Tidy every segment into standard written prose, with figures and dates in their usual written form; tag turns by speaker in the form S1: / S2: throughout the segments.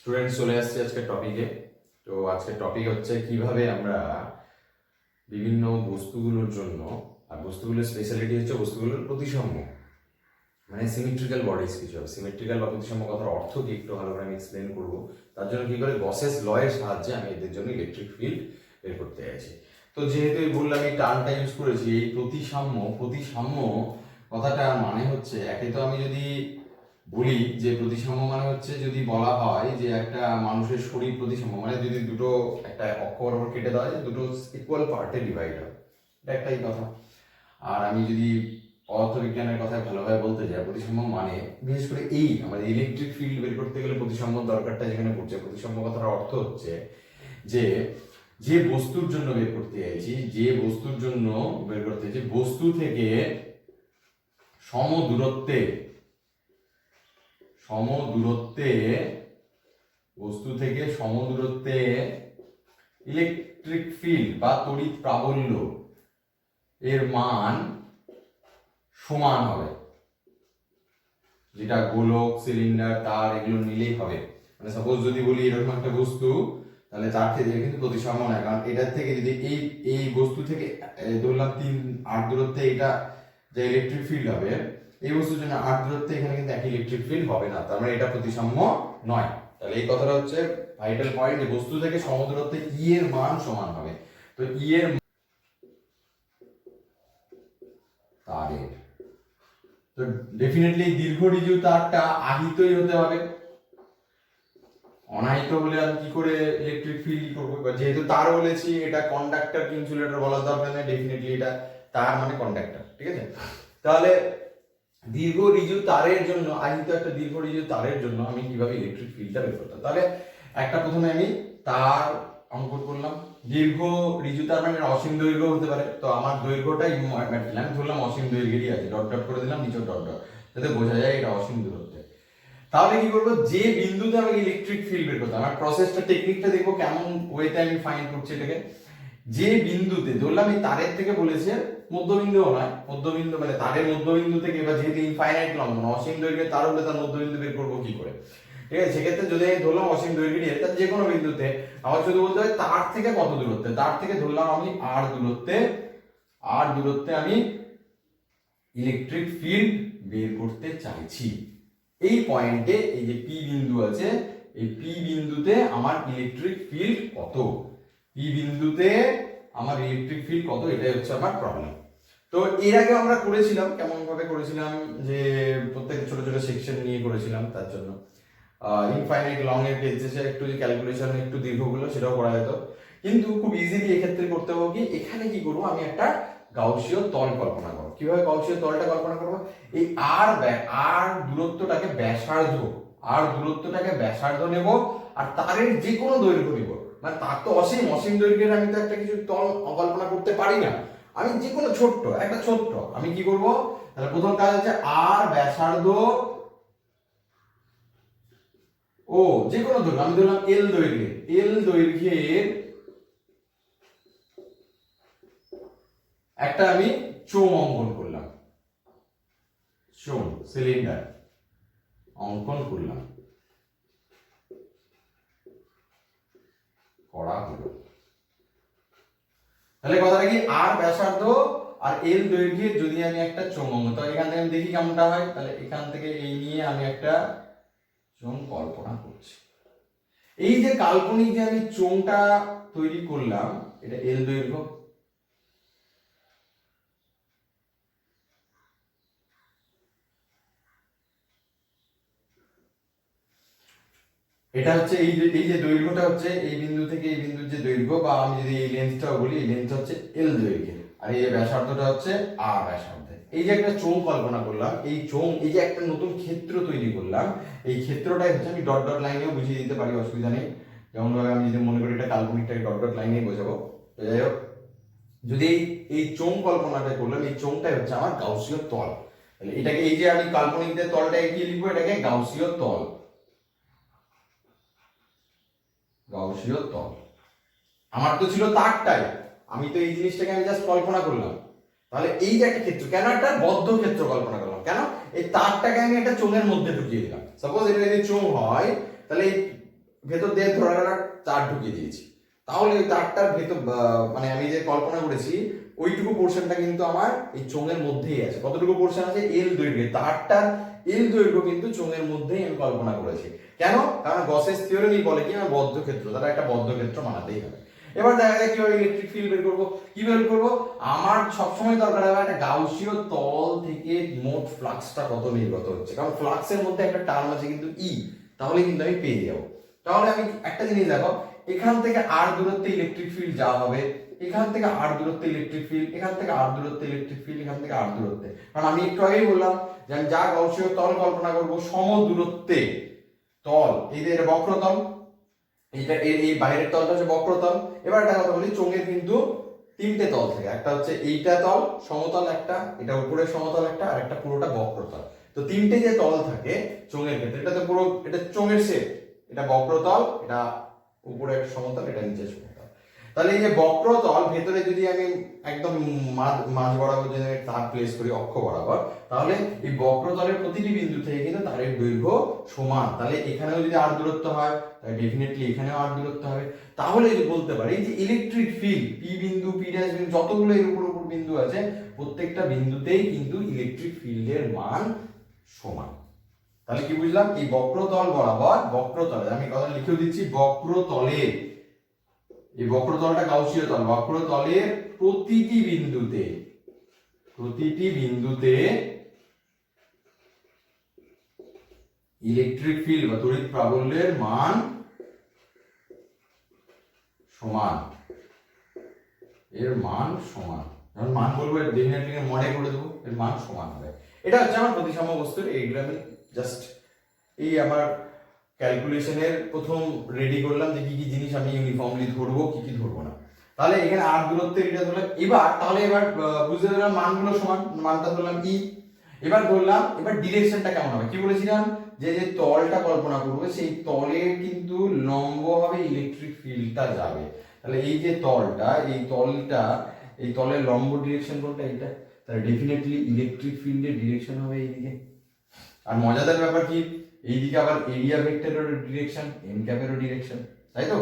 S1: Students চলে আসছে আজকের টপিকে। তো আজকের টপিক হচ্ছে কিভাবে আমরা বিভিন্ন বস্তুগুলোর জন্য, আর বস্তুগুলোর স্পেশালিটি হচ্ছে বস্তুগুলোর প্রতিসাম্য, মানে সিমেট্রিক্যাল বডিজ কিছু হবে। সিমেট্রিক্যাল বা প্রতিসাম্য কথার অর্থ কি একটু ভালো করে আমি এক্সপ্লেন করবো। তার জন্য কি করে গসেস ল এর সাহায্যে আমি এদের জন্য ইলেকট্রিক ফিল্ড বের করতে চাইছি। তো যেহেতু বললাম এই টার্মটা ইউজ করেছি, এই প্রতিসাম্য কথাটা মানে হচ্ছে, একে তো আমি যদি বলি যে প্রতিসাম্য মানে হচ্ছে, যদি বলা হয় যে একটা মানুষের শরীর প্রতিসাম্য, মানে যদি দুটো একটা অক্ষ বরাবর কেটে দেওয়া যায়, দুটো ইকুয়াল পার্টে ডিভাইড হয়, এটা একটাই কথা। আর আমি যদি পদার্থবিজ্ঞানের কথায় ভালোভাবে বলতে যাই, প্রতিসাম্য মানে বিশেষ করে এই আমাদের ইলেকট্রিক ফিল্ড বের করতে গেলে প্রতিসাম্য দরকারটা যেখানে পড়ছে। প্রতিসাম্য কথার অর্থ হচ্ছে যে যে বস্তুর জন্য বের করতে চাইছি, বস্তু থেকে সম দূরত্বে ইলেকট্রিক ফিল্ড বা তড়িৎ প্রাবল্য এর মান সমান হবে, যেটা গোলক, সিলিন্ডার, তার এগুলো নিলেই হবে। মানে সাপোজ যদি বলি এরকম একটা বস্তু, তাহলে তার ক্ষেত্রে কিন্তু প্রতিসাম্য নয়, কারণ এটার থেকে যদি এই বস্তু থেকে ধরলাম 3 8 দূরত্বে এটা যে ইলেকট্রিক ফিল্ড হবে, এই বস্তুর জন্য 8 দূরত্বে এখানে কিন্তু একই ইলেকট্রিক ফিল্ড হবে না, তার মানে এটা প্রতিসাম্য নয়। তাহলে এই কথাটা হচ্ছে ভাইটাল পয়েন্ট, যে বস্তু থেকে সমদূরত্বে ই এর মান সমান হবে। তো ই এর তারের, তো ডেফিনেটলি দীর্ঘ ঋজু তারটা আহিতই হতে হবে। অনাহিত হলে আমি কি করে ইলেকট্রিক ফিল্ড করবো? যেহেতু তার বলেছি, এটা কন্ডাক্টর কি ইনসুলেটর বলার দরকার নেই, ডেফিনেটলি এটা তার মানে কন্ডাক্টর, ঠিক আছে? তাহলে দীর্ঘ ঋজু তারের জন্য, আহিত একটা দীর্ঘ ঋজু তারের জন্য আমি কিভাবে ইলেকট্রিক ফিল্ডটা বের করতাম? তাহলে একটা প্রথমে আমি তার অঙ্কন করলাম। দীর্ঘ ঋজু তার মানে অসীম দৈর্ঘ্য হতে পারে, তো আমার দৈর্ঘ্যটাই আমি ধরলাম অসীম দৈর্ঘ্যেরই আছে, ডট ডট করে দিলাম, নিচে ডট ডট, যাতে বোঝা যায় এটা অসীম দূরত্বে। তাহলে কি করবো, যে বিন্দুতে আমি ইলেকট্রিক ফিল্ড বের করতাম, আমার প্রসেসটা টেকনিকটা দেখবো কেমন ওয়েতে আমি ফাইন্ড করছি এটাকে। যে বিন্দুতে ধরলাম এই তারের থেকে বলেছে মধ্যবিন্দু নয়, মধ্যবিন্দু মানে তারের মধ্যবিন্দু থেকে, এবার যেহেতু ইনফাইনাইট লং মানে অসীম দৈর্ঘ্যের তার হলে তার মধ্যবিন্দু বের করবো কি করে, ঠিক আছে? সেক্ষেত্রে যদি আমি ধরলাম অসীম দৈর্ঘ্যের, তার যে কোনো বিন্দুতে আমার শুধু বলতে হবে তার থেকে কত দূরত্বে, তার থেকে ধরলাম আমি আর দূরত্বে আমি ইলেকট্রিক ফিল্ড বের করতে চাইছি। এই পয়েন্টে এই যে পি বিন্দু আছে, এই পি বিন্দুতে আমার ইলেকট্রিক ফিল্ড কত, এটাই হচ্ছে আমার প্রবলেম। তো এর আগে আমরা করেছিলাম, কেমন ভাবে করেছিলাম, যে প্রত্যেকটা ছোট ছোট সেকশন নিয়ে করেছিলাম। তার জন্য ইনফাইনাইট লং এর ক্ষেত্রে একটু যে ক্যালকুলেশন একটু দীর্ঘগুলো সেটাও করা যেত, কিন্তু খুব ইজিলি এক্ষেত্রে করতে হবে কি, এখানে কি করবো, আমি একটা গাউসীয় তল কল্পনা করবো। কিভাবে গাউসীয় তলটা কল্পনা করবো? এই আর দূরত্বটাকে ব্যাসার্ধ নেব, আর তারের যে কোনো দৈর্ঘ্য নেব, মানে তার তো অসীম দৈর্ঘ্যের আমি তো একটা কিছু তল কল্পনা করতে পারি না, আমি যে কোনো ছোট্ট আমি কি করব, তাহলে প্রথম কাজ হচ্ছে আর ব্যাসার্ধ ও যে কোনো দৈর্ঘ্য, আমি ধরলাম এল দৈর্ঘ্যের একটা আমি চোঙ অঙ্কন করলাম, সিলিন্ডার অঙ্কন করলাম, করা হলো। তাহলে কথাটা কি, আর ব্যাসার্ধ আর এল দৈর্ঘ্যের যদি আমি একটা চোঙ অঙ্কন, তো এখান থেকে আমি দেখি কেমনটা হয়। তাহলে এখান থেকে এই নিয়ে আমি একটা চোঙ কল্পনা করছি। এই যে কাল্পনিক যে আমি চোঙটা তৈরি করলাম, এটা এল দৈর্ঘ্য, এটা হচ্ছে এই যে দৈর্ঘ্যটা হচ্ছে এই বিন্দু থেকে এই বিন্দুর যে দৈর্ঘ্য, বা আমি যদি এই লেন্থটাও বলি, এই লেন্থ হচ্ছে এল দৈর্ঘ্যের, আর এই ব্যাসার্ধটা হচ্ছে আর ব্যাসার্ধের। এই যে একটা চোঙ কল্পনা করলাম, এই যে একটা নতুন ক্ষেত্র তৈরি করলাম, এই ক্ষেত্রটাই হচ্ছে, আমি ডট ডট লাইনেও বুঝিয়ে দিতে পারি, অসুবিধা নেই। যেমন ভাবে আমি যদি মনে করি এটা কাল্পনিকটাকে ডট ডট লাইনেই বোঝাবো। তো যাই হোক, যদি এই চোঙ কল্পনাটা করলাম, এই চোঙটাই হচ্ছে আমার গাউসীয় তল। তাহলে এটাকে, এই যে আমি কাল্পনিকদের তলটাকে কি লিখবো, এটাকে গাউসীয় তল, আমার তো ছিল তারটাই, আমি তো এই জিনিসটাকে আমি জাস্ট কল্পনা করলাম। তাহলে এই যে একটা ক্ষেত্র, কেন একটা বদ্ধ ক্ষেত্র কল্পনা করলাম, কেন এই তারটাকে আমি একটা চোঙের মধ্যে ঢুকিয়ে দিলাম। সাপোজ এটা যদি চোঙ হয়, তাহলে ভেতর দিয়ে ধরে রাখার তার ঢুকিয়ে দিয়েছি, তাহলে ওই তারটার ভেতর মানে আমি যে কল্পনা করেছি ওইটুকু পোর্শনটা কিন্তু আমার এই চোঙের মধ্যেই আছে। কতটুকু পোর্শন আছে? এল দৈর্ঘ্যে, তারটার এল দৈর্ঘ্য কিন্তু চোঙের মধ্যেই আমি কল্পনা করেছি। কেন? কারণ গসেস থিওরেমই বলে কি আমার বদ্ধ ক্ষেত্র, তারা একটা বদ্ধ ক্ষেত্র বানাতেই হবে। এবার দেখা যায় কিভাবে ইলেকট্রিক ফিল্ড বের করবো। কি বের করবো? আমার সবসময় দরকার হবে একটা গাউসীয় তল থেকে মোট ফ্লাক্সটা কত নির্গত হচ্ছে, কারণ ফ্লাক্সের মধ্যে একটা টার্ম আছে কিন্তু ই, তাহলে কিন্তু আমি পেয়ে যাবো। তাহলে আমি একটা জিনিস দেখো, এখান থেকে আর দূরত্বে ইলেকট্রিক ফিল্ড যা হবে, এখান থেকে আর দূরত্বে ইলেকট্রিক ফিল্ড, এখান থেকে আর দূরত্বে ইলেকট্রিক ফিল্ড, এখান থেকে আর দূরত্বে, কারণ আমি একটু আগেই বললাম যে আমি যা গাউসীয় তল কল্পনা করব সম দূরত্বে তল, এই যে এটা বক্রতল, এইটা এই বাইরের তলটা হচ্ছে বক্রতল। এবার একটা কথা বলি, চোঙের কিন্তু তিনটে তল থাকে, একটা হচ্ছে এইটা তল সমতল, একটা এটা উপরে সমতল, একটা আর একটা পুরোটা বক্রতল। তো তিনটে যে তল থাকে চোঙের ক্ষেত্রে, এটা তো পুরো এটা চোঙের শেপ, এটা বক্রতল, এটা উপরে একটা সমতল, এটা নিচে সমতল। তাহলে এই যে বক্রতল ভেতরে যদি আমি একদম মাঝ বরাবর যদি তার প্লেস করি অক্ষ বরাবর, তাহলে এই বক্রতলের প্রতিটি বিন্দু থেকে কিন্তু তারের দৈর্ঘ্য সমান। তাহলে এখানেও যদি আর দূরত্ব হয় তাহলে ডেফিনেটলি এখানেও আর দূরত্ব হবে। তাহলে যদি বলতে পারি যে ইলেকট্রিক ফিল্ড পি বিন্দু, পি ড্যাশ বিন্দু, যতগুলো এর উপর উপর বিন্দু আছে প্রত্যেকটা বিন্দুতেই কিন্তু ইলেকট্রিক ফিল্ডের মান সমান। তাহলে কি বুঝলাম? এই বক্রতল বরাবর, বক্রতলে আমি কথা লিখেও দিচ্ছি, বক্রতলে, এই বক্রতলটা গাউসীয় তল, বক্রতলের প্রতিটি বিন্দুতে ইলেকট্রিক ফিল্ড বা তড়িৎ প্রাবল্যের মান সমান, এর মান সমান। যখন মান বলবো এর ডেফিনেটলি মনে করে দেবো, এর মান সমান হবে। এটা হচ্ছে আমার প্রতিসাম্য বস্তুর। এইগুলো আমি জাস্ট এই আমার ক্যালকুলেশনের প্রথম রেডি করলাম যে কি কি জিনিস আমি ইউনিফর্মলি ধরবো, কি কি ধরবো না। তাহলে এখানে আর দূরত্বের এটা ধরলাম। এবার বুঝতে পারলাম মানগুলো সমান, মানটা ধরলাম ই। এবার ধরলাম এবার ডিরেকশনটা কেমন হবে। কি বলেছিলাম যে যে তলটা কল্পনা করবো সেই তলের কিন্তু লম্বভাবে ইলেকট্রিক ফিল্ডটা যাবে। তাহলে এই যে তলটা, এই তলের লম্ব ডিরেকশন কোনটা? এটা। তাহলে ডেফিনেটলি ইলেকট্রিক ফিল্ডের ডিরেকশন হবে এইদিকে। আর মজাদার ব্যাপার কি, এইদিকে আবার এরিয়া ভেক্টরের ডিরেকশন, এন ক্যাপেরও ডিরেকশন, তাই তো?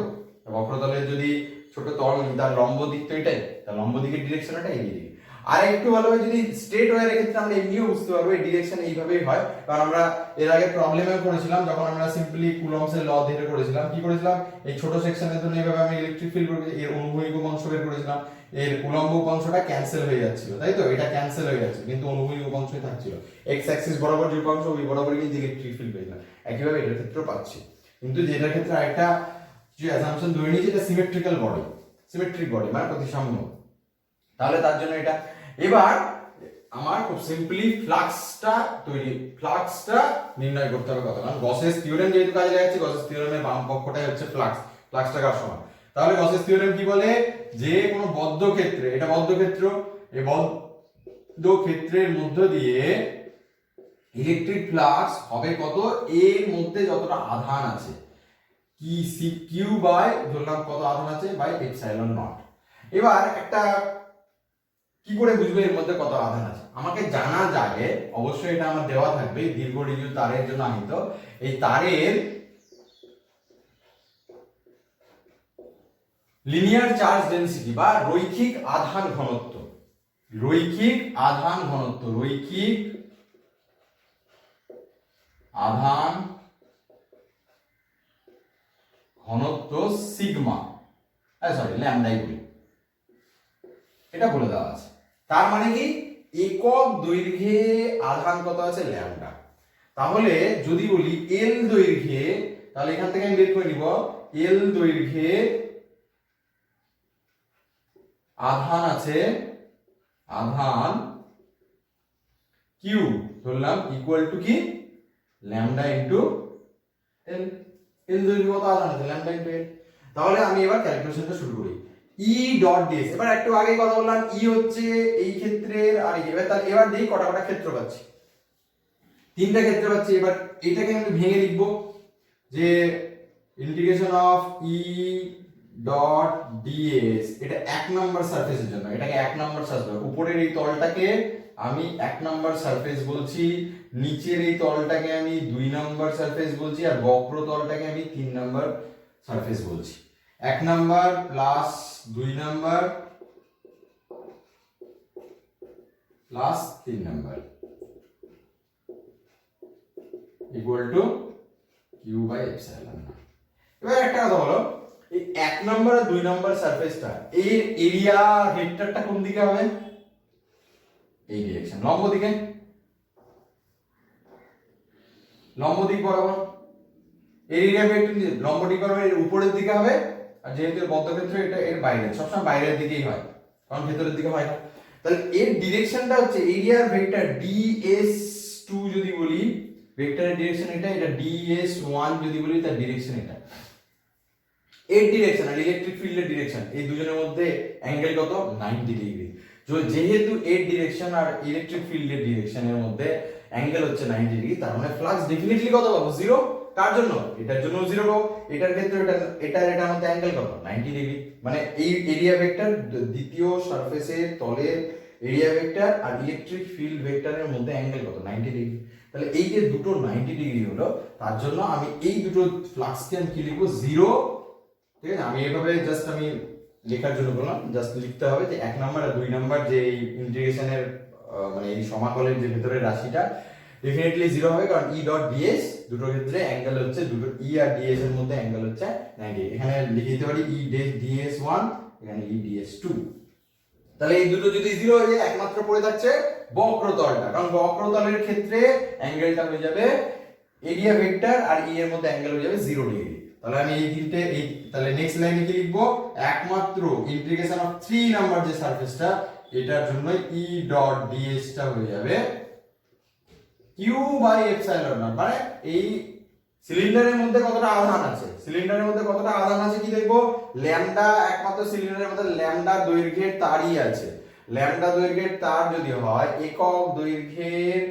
S1: বক্রতলের যদি ছোট তল তার লম্ব দিক তো এটাই, তার লম্ব দিকের ডিরেকশন এটা এইদিকে। আর একটু ভালোভাবে যদি স্ট্রেট ওয়্যারের ক্ষেত্রে আমরা এমনিও বুঝতে পারবো এই ডিরেকশন এইভাবেই হয়, কারণ আমরা এর আগে প্রবলেমে করেছিলাম যখন আমরা সিম্পলি কুলম্বসের ল ধরে করেছিলাম। কি করেছিলাম? এই ছোট সেকশনের জন্য এইভাবে আমি ইলেকট্রিক ফিল্ড এর অনুভূমিক অংশ বের করেছিলাম, এর উলম্ব অংশটা ক্যান্সেল হয়ে যাচ্ছিল, তাই তো? এটা ক্যান্সেল হয়ে যাচ্ছে কিন্তু অনুভূমিক অংশই থাকছিল, এক্স অ্যাক্সিস বরাবর যে অংশ ওই বরাবরই কিন্তু ইলেকট্রিক ফিল্ড পেয়েছিলাম। একইভাবে এটার ক্ষেত্রেও পাচ্ছি, কিন্তু যেটার ক্ষেত্রে আরেকটা যে অ্যাসাম্পশন ধরে নিয়েছি এটা সিমেট্রিক্যাল বডি, সিমেট্রিক বডি মানে প্রতিসাম্য। তাহলে তার জন্য এটা এবার আমার খুব সিম্পলি ফ্লাক্সটা নির্ণয় করতে হবে কত, কারণ গসেস থিওরেম যেহেতু কাজে লাগাচ্ছি, গসেস থিওরেমের বাম পক্ষটাই হচ্ছে ফ্লাক্সটা কার সমান। তাহলে গসেস থিওরেম কি বলে? যে কোনো বদ্ধ ক্ষেত্রে, এটা বদ্ধ ক্ষেত্র, এই বদ্ধ ক্ষেত্রের মধ্য দিয়ে ইলেকট্রিক ফ্লাক্স হবে কত? এর মধ্যে যতটা আধান আছে, কি সি কিউ বাই ধরলাম কত আধান আছে বাই এপসাইলন নট। এবার একটা কি করে বুঝবো এর মধ্যে কত আধান আছে? আমাকে জানা যায়, অবশ্যই এটা আমার দেওয়া থাকবে, দীর্ঘ রিজু তারের জন্য আহিত এই তারের লিনিয়ার চার্জ ডেনসিটি বা রৈখিক আধান ঘনত্ব, রৈখিক আধান ঘনত্ব সিগমা, সরি ল্যামডাই বলি, এটা বলে দেওয়া আছে। তার মানে কি একক দৈর্ঘ্যে আধান কত আছে? ল্যামডা। তাহলে যদি বলি এল দৈর্ঘ্যে, তাহলে এখান থেকে আমি বের করে নিব এল দৈর্ঘ্যে আধান আছে, আধান কিউ ধরলাম ইকুয়াল টু কি ল্যামডা ইনটু এল। এল দৈর্ঘ্যে কত আধান আছে? ল্যামডা ইনটু এল। তাহলে আমি এবার ক্যালকুলেশনটা শুরু করি। ই ডট ডিএস, এবার একটু আগে কথা বললাম ই হচ্ছে এই ক্ষেত্রের, আর এবার দেখি কটা কটা ক্ষেত্র পাচ্ছি। তিনটা ক্ষেত্র পাচ্ছি। এবার এটাকে আমি ভেঙে লিখবো যে integration of E dot DS, এটা এক নম্বর সারফেসের জন্য, এটাকে এক নম্বর সারফেস, উপরের এই তলটাকে আমি 1 নাম্বার সারফেস বলছি, নিচের এই তলটাকে আমি 2 নাম্বার সারফেস বলছি, আর বক্র তলটাকে আমি 3 নাম্বার সারফেস বলছি। 1 number plus 2 number plus 3 number equal to q by epsilon. এবার একটা কথা বলো, এই 1 নাম্বার আর 2 নাম্বার সারফেসটা এর এরিয়া ভেক্টরটা কোন দিকে হবে? এই ডিরেকশন, লম্ব দিকে, লম্ব দিক বরাবর। এরিয়া ভেক্টর লম্ব দিক বরাবর এর উপরের দিকে হবে, আর যেহেতু বদ্ধক্ষেত্র এটা এর বাইরে, সবসময় বাইরের দিকেই হয়, কারণ ভেতরের দিকে হয় না। তাহলে এর ডিরেকশনটা হচ্ছে এরিয়ার ভেক্টর ds2 যদি বলি, ভেক্টরের ডিরেকশন এটা, এটা ds1 যদি বলি তার ডিরেকশন এটা। এর ডিরেকশন আর ইলেকট্রিক ফিল্ডের ডিরেকশন এই দুজনের মধ্যে অ্যাঙ্গেল কত? 90 ডিগ্রি। যেহেতু এর ডিরেকশন আর ইলেকট্রিক ফিল্ডের ডিরেকশনের মধ্যে অ্যাঙ্গেল হচ্ছে 90 ডিগ্রি, তার মানে ফ্লাক্স ডেফিনেটলি কত পাবো? 0। কার জন্য? এটার জন্য 0 পাবো। এটার ক্ষেত্রে এটার মধ্যে অ্যাঙ্গেল কত? 90 ডিগ্রি। মানে এই এরিয়া ভেক্টর দ্বিতীয় সারফেসের তলের এরিয়া ভেক্টর আর ইলেকট্রিক ফিল্ড ভেক্টরের মধ্যে অ্যাঙ্গেল কত? 90 ডিগ্রি। তাহলে এই যে দুটো 90 ডিগ্রি হলো, তার জন্য আমি এই দুটো ফ্লাক্সকে আমি কি লিখবো? 0। ঠিক আছে, আমি এভাবে জাস্ট আমি লেখার জন্য বললাম, জাস্ট লিখতে হবে যে 1 নাম্বার আর 2 নাম্বার যে ইন্টিগ্রেশনের মানে এই সমাকলের যে ভেতরের রাশিটা ডেফিনেটলি 0 হবে, কারণ ই ডট ডিএস দুটোর ক্ষেত্রে অ্যাঙ্গেল হচ্ছে, দুটো ই আর ডিএস এর মধ্যে অ্যাঙ্গেল হচ্ছে 90। এখানে লিখে দিতে পারি ই ডিএস 1, এখানে ই ডিএস 2। তাহলে এই দুটো যদি 0 হয়ে যায়, একমাত্র পড়ে থাকছে বক্রতলটা, কারণ বক্রতলের ক্ষেত্রে অ্যাঙ্গেলটা হয়ে যাবে এরিয়া ভেক্টর আর ই এর মধ্যে অ্যাঙ্গেল হয়ে যাবে 0 ডিগ্রি। তাহলে আমি এই তিনটে তাহলে নেক্সট লাইনে কি লিখবো? একমাত্র ইন্টিগ্রেশন অফ 3 নাম্বার যে সারফেসটা, এটার জন্য ই ডট ডিএস টা হয়ে যাবে কিউ বাই এপসাইলন নট। মানে এই সিলিন্ডারের মধ্যে কতটা আধান আছে, সিলিন্ডারের মধ্যে কতটা আধান আছে কি দেখবো? ল্যামডা, একমাত্র সিলিন্ডারের মধ্যে ল্যামডা দৈর্ঘ্যের তারই আছে। ল্যামডা দৈর্ঘ্যের তার যদি হয়, একক দৈর্ঘ্যের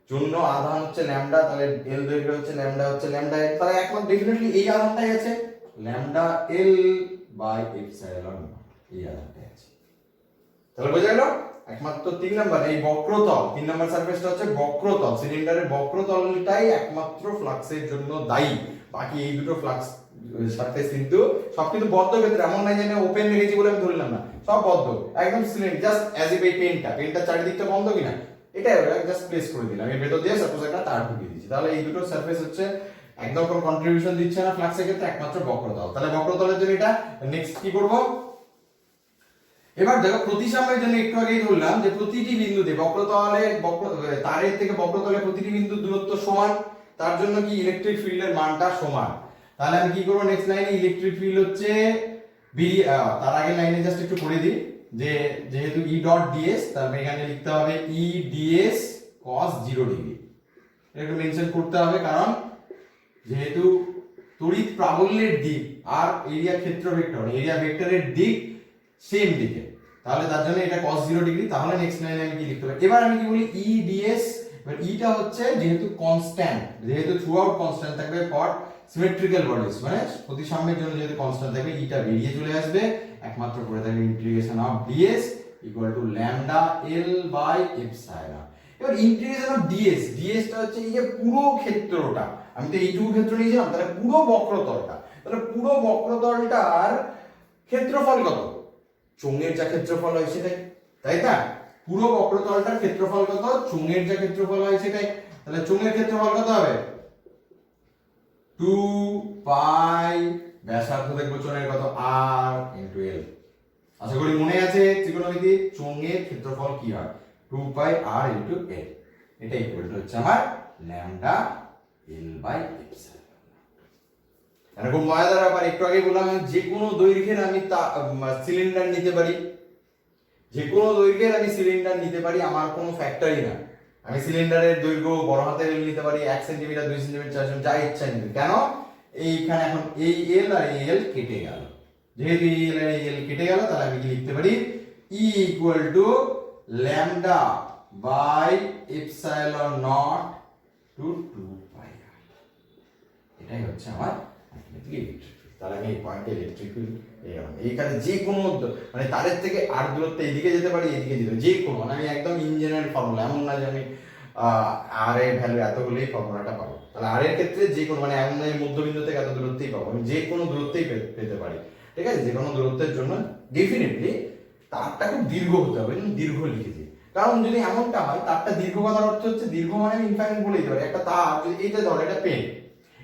S1: জন্য আধান হচ্ছে ল্যামডা, তাহলে এল দৈর্ঘ্য হচ্ছে ল্যামডা, হচ্ছে ল্যামডা এল, তাহলে একমাত্র ডেফিনেটলি এই আধানটাই আছে, ল্যামডা এল বাই এপসাইলন, এই আধানটাই আছে। তাহলে বোঝা গেল? একমাত্র 3 নাম্বার এই বক্রতল, 3 নাম্বার সারফেসটা হচ্ছে বক্রতল, সিলিন্ডারের বক্রতলটাই একমাত্র ফ্লাক্সের জন্য দায়ী। বাকি এই দুটো ফ্লাক্স সারফেস কিন্তু সব কিন্তু বদ্ধ ক্ষেত্রে, এমন নাই যে ওপেন রেখেছি বলে আমি ধরলাম না, সব বদ্ধ একদম সিলিন্ডার, জাস্ট অ্যাজ ইফ এই পেনটা চারিদিকটা বন্ধ কিনা এটা জাস্ট প্লেস করে দিলাম, এর ভেতর দিয়ে সাপোজ একটা তার ঢুকিয়ে দিচ্ছি, তাহলে এই দুটো সারফেস হচ্ছে একদম কোনো কন্ট্রিবিউশন দিচ্ছে না ফ্লাক্সের ক্ষেত্রে, একমাত্র বক্রতল। তাহলে বক্রতলের জন্য এটা নেক্সট কি করব? এবার দেখো প্রতিসাম্যের জন্য একটু আগেই ধরলাম যে প্রতিটি বিন্দুতে তারের থেকে বক্রতলের প্রতিটি বিন্দুর দূরত্ব সমান, তার জন্য কি ইলেকট্রিক ফিল্ডের মানটা সমান। তাহলে আমি কি করব? নেক্সট লাইনে ইলেকট্রিক ফিল্ড হচ্ছে তার আগে লাইনে জাস্ট একটু করে দিই যে যেহেতু ই ডট ডিএস, তাহলে এখানে লিখতে হবে ই ডিএস cos 0 ডিগ্রি। এটা মেনশন করতে হবে, কারণ যেহেতু তড়িৎ প্রাবল্যের দিক আর এরিয়া ক্ষেত্র ভেক্টর, এরিয়া ভেক্টরের দিক সেম দিকে, তাহলে তার জন্য এটা cos 0 ডিগ্রি। তাহলে নেক্সট লাইনে আমি কি লিখতে পারি? এবার আমি কি বলি? ই ডিএস, এবার ইটা হচ্ছে যেহেতু কনস্ট্যান্ট, যেহেতু থ্রু আউট কনস্ট্যান্ট থাকবে ফর সিমেট্রিক্যাল বডিজ, মানে প্রতিসাম্যের জন্য যেহেতু কনস্ট্যান্ট থাকবে, ইটা বেরিয়ে চলে আসবে, একমাত্র পড়ে থাকবে integration of DS equal to lambda L by epsilon. এবার ইন্টিগ্রেশন অফ ডিএস, ডিএসটা হচ্ছে এই যে পুরো ক্ষেত্রটা, আমি তো এইটুকু ক্ষেত্র নিয়েছিলাম, তাহলে পুরো বক্রতলটা, তাহলে পুরো বক্রতলটার ক্ষেত্রফল কত? চোঙের যা ক্ষেত্রফল হয় সেটাই, তাই না? পুরো বক্রতলটার ক্ষেত্রফল কত? চোঙের যা ক্ষেত্রফল হয় সেটাই। তাহলে চোঙের ক্ষেত্রফল কত হবে? 2 পাই, ব্যাসার্ধ দেখবো চোঙের কত? r into l। আশা করি মনে আছে ত্রিকোণমিতি, চোঙের ক্ষেত্রফল কি হয়? 2 পাই r ইনটু l। এটা ইকুয়াল টু হচ্ছে আমার ল্যামডা l বাই এপসাইলন। এরকম মজাদার ব্যাপার, একটু আগে বললাম যে কোনো দৈর্ঘ্যের আমি সিলিন্ডার নিতে পারি, যে কোনো দৈর্ঘ্যের আমি সিলিন্ডার নিতে পারি, আমার কোনো ফ্যাক্টরই না। আমি সিলিন্ডারের দৈর্ঘ্য বড় হাতের এল নিতে পারি, 1 সেন্টিমিটার, 2 সেন্টিমিটার, 4 সেন্টিমিটার, যা ইচ্ছা নিতে। কেন? এইখানে এখন এই এল আর এই এল কেটে গেল, যেহেতু এই এল আর এই এল কেটে গেল, তাহলে আমি কি লিখতে পারি? E equal to lambda by epsilon not to 2 pi r। এটাই হচ্ছে আমার ইলেকট্রিক ফিল্ড। তাহলে আমি এই পয়েন্টে ইলেকট্রিক ফিল্ড এইখানে যে কোনো মানে তারের থেকে আর দূরত্বে এদিকে যেতে পারি, এদিকে যেতে পারি, যে কোনো, মানে আমি একদম ইঞ্জিনিয়ারিং ফর্মুলা, এমন না যে আমি আর এর ভ্যালু এত হলেই ফর্মুলাটা পাবো। তাহলে আর এর ক্ষেত্রে যে কোনো, মানে এমন নয় মধ্যবিন্দু থেকে এত দূরত্বেই পাবো, আমি যে কোনো দূরত্বেই পেতে পারি, ঠিক আছে। যে কোনো দূরত্বের জন্য ডেফিনেটলি তারটা খুব দীর্ঘ হতে হবে, দীর্ঘ লিখেছি। কারণ যদি এমনটা হয়, তারটা দীর্ঘ কথার অর্থ হচ্ছে দীর্ঘ মানে আমি ইনফাইনাইট বলে দিতে পারি। একটা তার যদি এইটা ধর, এটা পেন,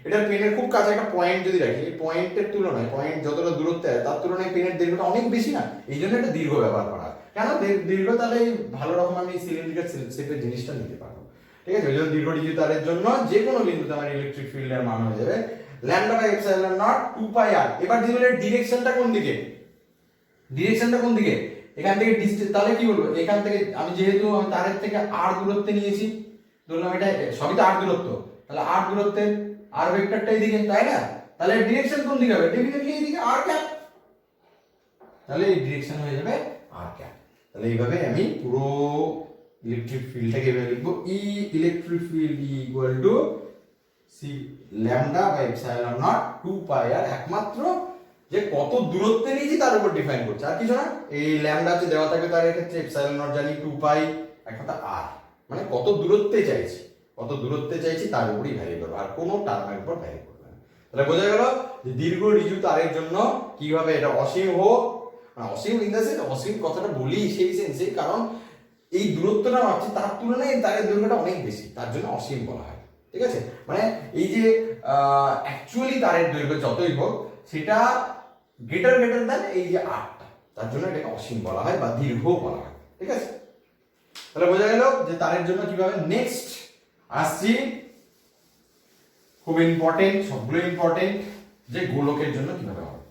S1: এটার পেনের খুব কাছে একটা পয়েন্ট যদি রাখি, এই পয়েন্টের তুলনায় পয়েন্ট যতটা দূরত্বে তার তুলনায় পেনের দীর্ঘটা অনেক বেশি না, এই জন্য এটা দীর্ঘ ব্যবহার করা। কেন দীর্ঘ? তাহলে ভালো রকম আমি সিলিন্ড্রিক্যাল শেপের জিনিসটা নিতে পারবো, ঠিক আছে। ওই জন্য দীর্ঘ ডিজিট তারের জন্য যে কোনো বিন্দুতে আমার ইলেকট্রিক ফিল্ডের মান হয়ে যাবে lambda by epsilon naught 2 pi আর। এবার দিলের ডিরেকশনটা কোন দিকে, ডিরেকশনটা কোন দিকে, এখান থেকে ডিস্টেন্স, তাহলে কি বলবো, এখান থেকে আমি যেহেতু আমি তারের থেকে আর দূরত্বে নিয়েছি, ধরলাম এটা সবই তো আর দূরত্ব, তাহলে আর দূরত্বের আর ভেক্টরটা এইদিকে, তাই না? তাহলে ডিরেকশন কোন দিকে হবে? ডেফিনেটলি এইদিকে আর ক্যাপ, তাহলে এই ডিরেকশন হয়ে যাবে আর ক্যাপ। তাহলে এইভাবে আমি পুরো ইলেকট্রিক ফিল্ডটাকে এভাবে লিখবো, E electric field equal to c lambda by epsilon naught 2 pi R, একমাত্র যে কত দূরত্বে নিয়েছি তার উপর ডিফাইন করছে, আর কিছু না। এই ল্যামডা যে দেওয়া থাকে তার ক্ষেত্রে এপসাইলন নট জানি 2 পাই, একটা আর, মানে কত দূরত্বে চাইছি, কত দূরত্বে চাইছি তার উপরই ভ্যারি করবো, আর কোনো টার্মের উপর ভ্যারি করবে না। তাহলে বোঝা গেল যে দীর্ঘ ঋজু তারের জন্য কিভাবে এটা অসীম হোক, মানে অসীম ইন দ্য সেন্স, অসীম কথাটা বলি সেই সেন্সে, কারণ এই দূরত্বটা মাপছি তার তুলনায় তারের দৈর্ঘ্যটা অনেক বেশি, তার জন্য অসীম বলা হয়, ঠিক আছে। মানে এই যে অ্যাকচুয়ালি তারের দৈর্ঘ্য যতই হোক, সেটা গ্রেটার দেন এই যে আরটা, তার জন্য এটাকে অসীম বলা হয় বা দীর্ঘ বলা হয়, ঠিক আছে। তাহলে বোঝা গেল যে তারের জন্য কিভাবে। নেক্সট আসছি, খুব ইম্পর্টেন্ট, সবগুলো ইম্পর্টেন্ট, যে গোলকের জন্য কিভাবে হবে।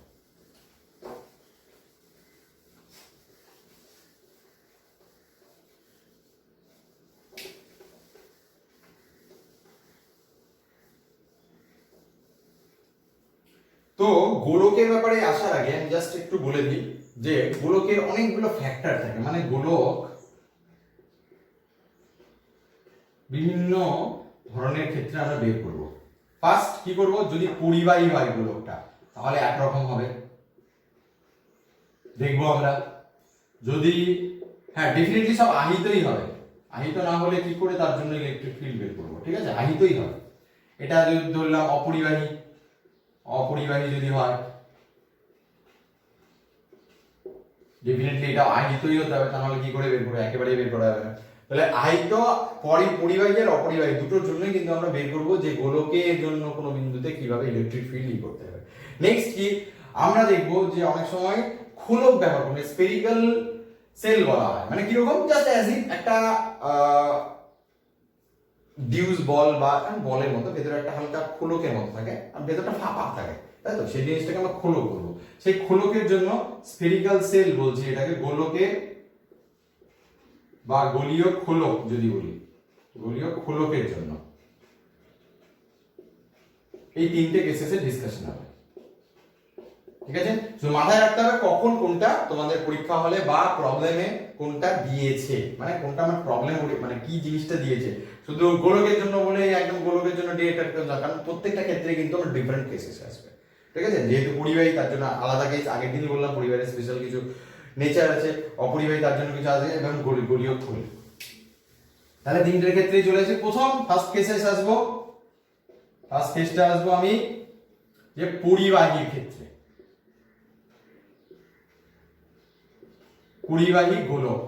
S1: তো গোলকের ব্যাপারে আসার আগে আমি জাস্ট একটু বলে দিই যে গোলকের অনেকগুলো ফ্যাক্টর থাকে, মানে গোলক বিভিন্ন ধরনের ক্ষেত্রে আমরা বের করব। ফার্স্ট কি করব, যদি পরিবাহী হয় গোলকটা তাহলে একরকম হবে, দেখবো আমরা। যদি হ্যাঁ ডেফিনেটলি সব আহিতই হবে, আহিত না হলে কি করে তার জন্য ইলেকট্রিক ফিল্ড বের করবো, ঠিক আছে, আহিতই হবে। এটা যদি ধরলাম অপরিবাহী, অপরিবাহী যদি হয় ডেফিনেটলি এটা আহিতই হতে হবে, তাহলে কি করে বের করবো, একেবারেই বের করা যাবে না। তাহলে আহিত পরিবাহী আর অপরিবাহী দুটোর জন্যই কিন্তু আমরা বের করবো যে গোলকের জন্য কোনো বিন্দুতে কিভাবে ইলেকট্রিক ফিল্ড করতে হবে। নেক্সট কি আমরা দেখবো যে অনেক সময় খোলক ব্যবহার করে স্ফেরিক্যাল সেল বলা হয়, মানে কিরকম, জাস্ট অ্যাজ ইফ একটা ডিউস বল বা বলের মতো ভেতরে একটা হালকা খোলকের মতো থাকে আর ভেতরটা ফাঁপা থাকে, তাই তো, সেই জিনিসটাকে আমরা খোলক করবো। সেই খোলকের জন্য স্ফেরিক্যাল সেল বলছি এটাকে, গোলকের বা গোলীয় খোলক যদি বলি, গোলীয় খোলকের জন্য এই তিনটে কেসেসে ডিসকাশন হবে, ঠিক আছে। তো মাথায় রাখতে হবে কখন কোনটা তোমাদের পরীক্ষা হলে বা প্রবলেমে কোনটা দিয়েছে, মানে কোনটা আমার প্রবলেম, মানে কি জিনিসটা দিয়েছে। শুধু গোলকের জন্য বলে একদম গোলকের জন্য ডিরেক্ট, কারণ প্রত্যেকটা ক্ষেত্রে কিন্তু আমার ডিফারেন্ট কেসেস আসবে, ঠিক আছে। যেহেতু পরিবাহী তার জন্য আলাদা কেস, আগের দিন বললাম পরিবাহের স্পেশাল কিছু নেচার আছে, অপরিবাহী তার জন্য কিছু আছে, এবং গোলীয় খোলক। তাহলে তিনটের ক্ষেত্রেই চলে আসে। প্রথম ফার্স্ট কেসে আসবো, ফার্স্ট কেসটা আসবো আমি যে পরিবাহীর ক্ষেত্রে, পরিবাহী গোলক।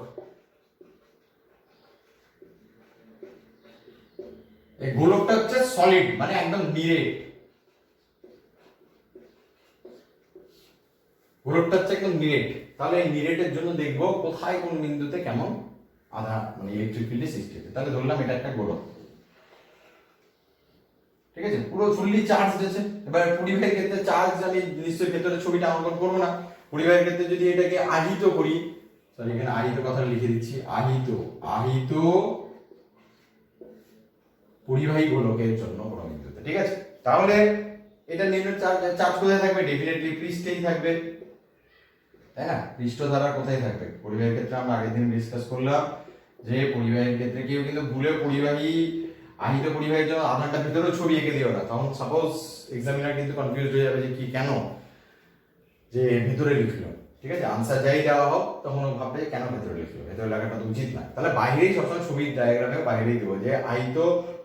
S1: এই গোলকটা হচ্ছে সলিড, মানে একদম নিরেট, গোলকটা হচ্ছে একদম নিরেট। তাহলে এই নিরেটের জন্য দেখবো কোথায় কোন বিন্দুতে কেমন আধা মানে ইলেকট্রিক ফিল্ডের সৃষ্টি হচ্ছে। তাহলে ধরলাম এটা একটা গোলক, ঠিক আছে, পুরো ফুললি চার্জ আছে। এবার পরিবাহীর ক্ষেত্রে চার্জ আমি নিশ্চয়ই ভেতরে ছবিটা অঙ্কন করবো না। পরিবাহীর ক্ষেত্রে যদি এটাকে আহিত করি, সরি এখানে আহিত কথা লিখে দিচ্ছি, আহিত আহিত পরিবাহী গোলকের জন্য কোনো বিন্দুতে, ঠিক আছে। তাহলে এটা নিম্ন চার্জ কোথায় থাকবে, ডেফিনেটলি পৃষ্ঠেই থাকবে, তাই না। পৃষ্ঠ দ্বারা কোথায় থাকবে, পরিবাহীর ক্ষেত্রে আমরা আগের দিন ডিসকাস করলাম যে পরিবাহীর ক্ষেত্রে কেউ কিন্তু ভুলে পরিবাহী আহিত পরিবাহীর জন্য আধানটা ভিতরেও ছবি এঁকে দিও না, তখন সাপোজ এক্সামিনার কিন্তু কনফিউজ হয়ে যাবে যে কি কেন, যে ভেতরে লিখলো, ঠিক আছে, আনসার যাই দেওয়া হোক তখন ও ভাববে কেন ভেতরে লিখলো, ভেতরে লেখাটা তো উচিত না। তাহলে বাইরেই সবসময় ছবির ডায়াগ্রামে বাইরেই দেবো যে আহিত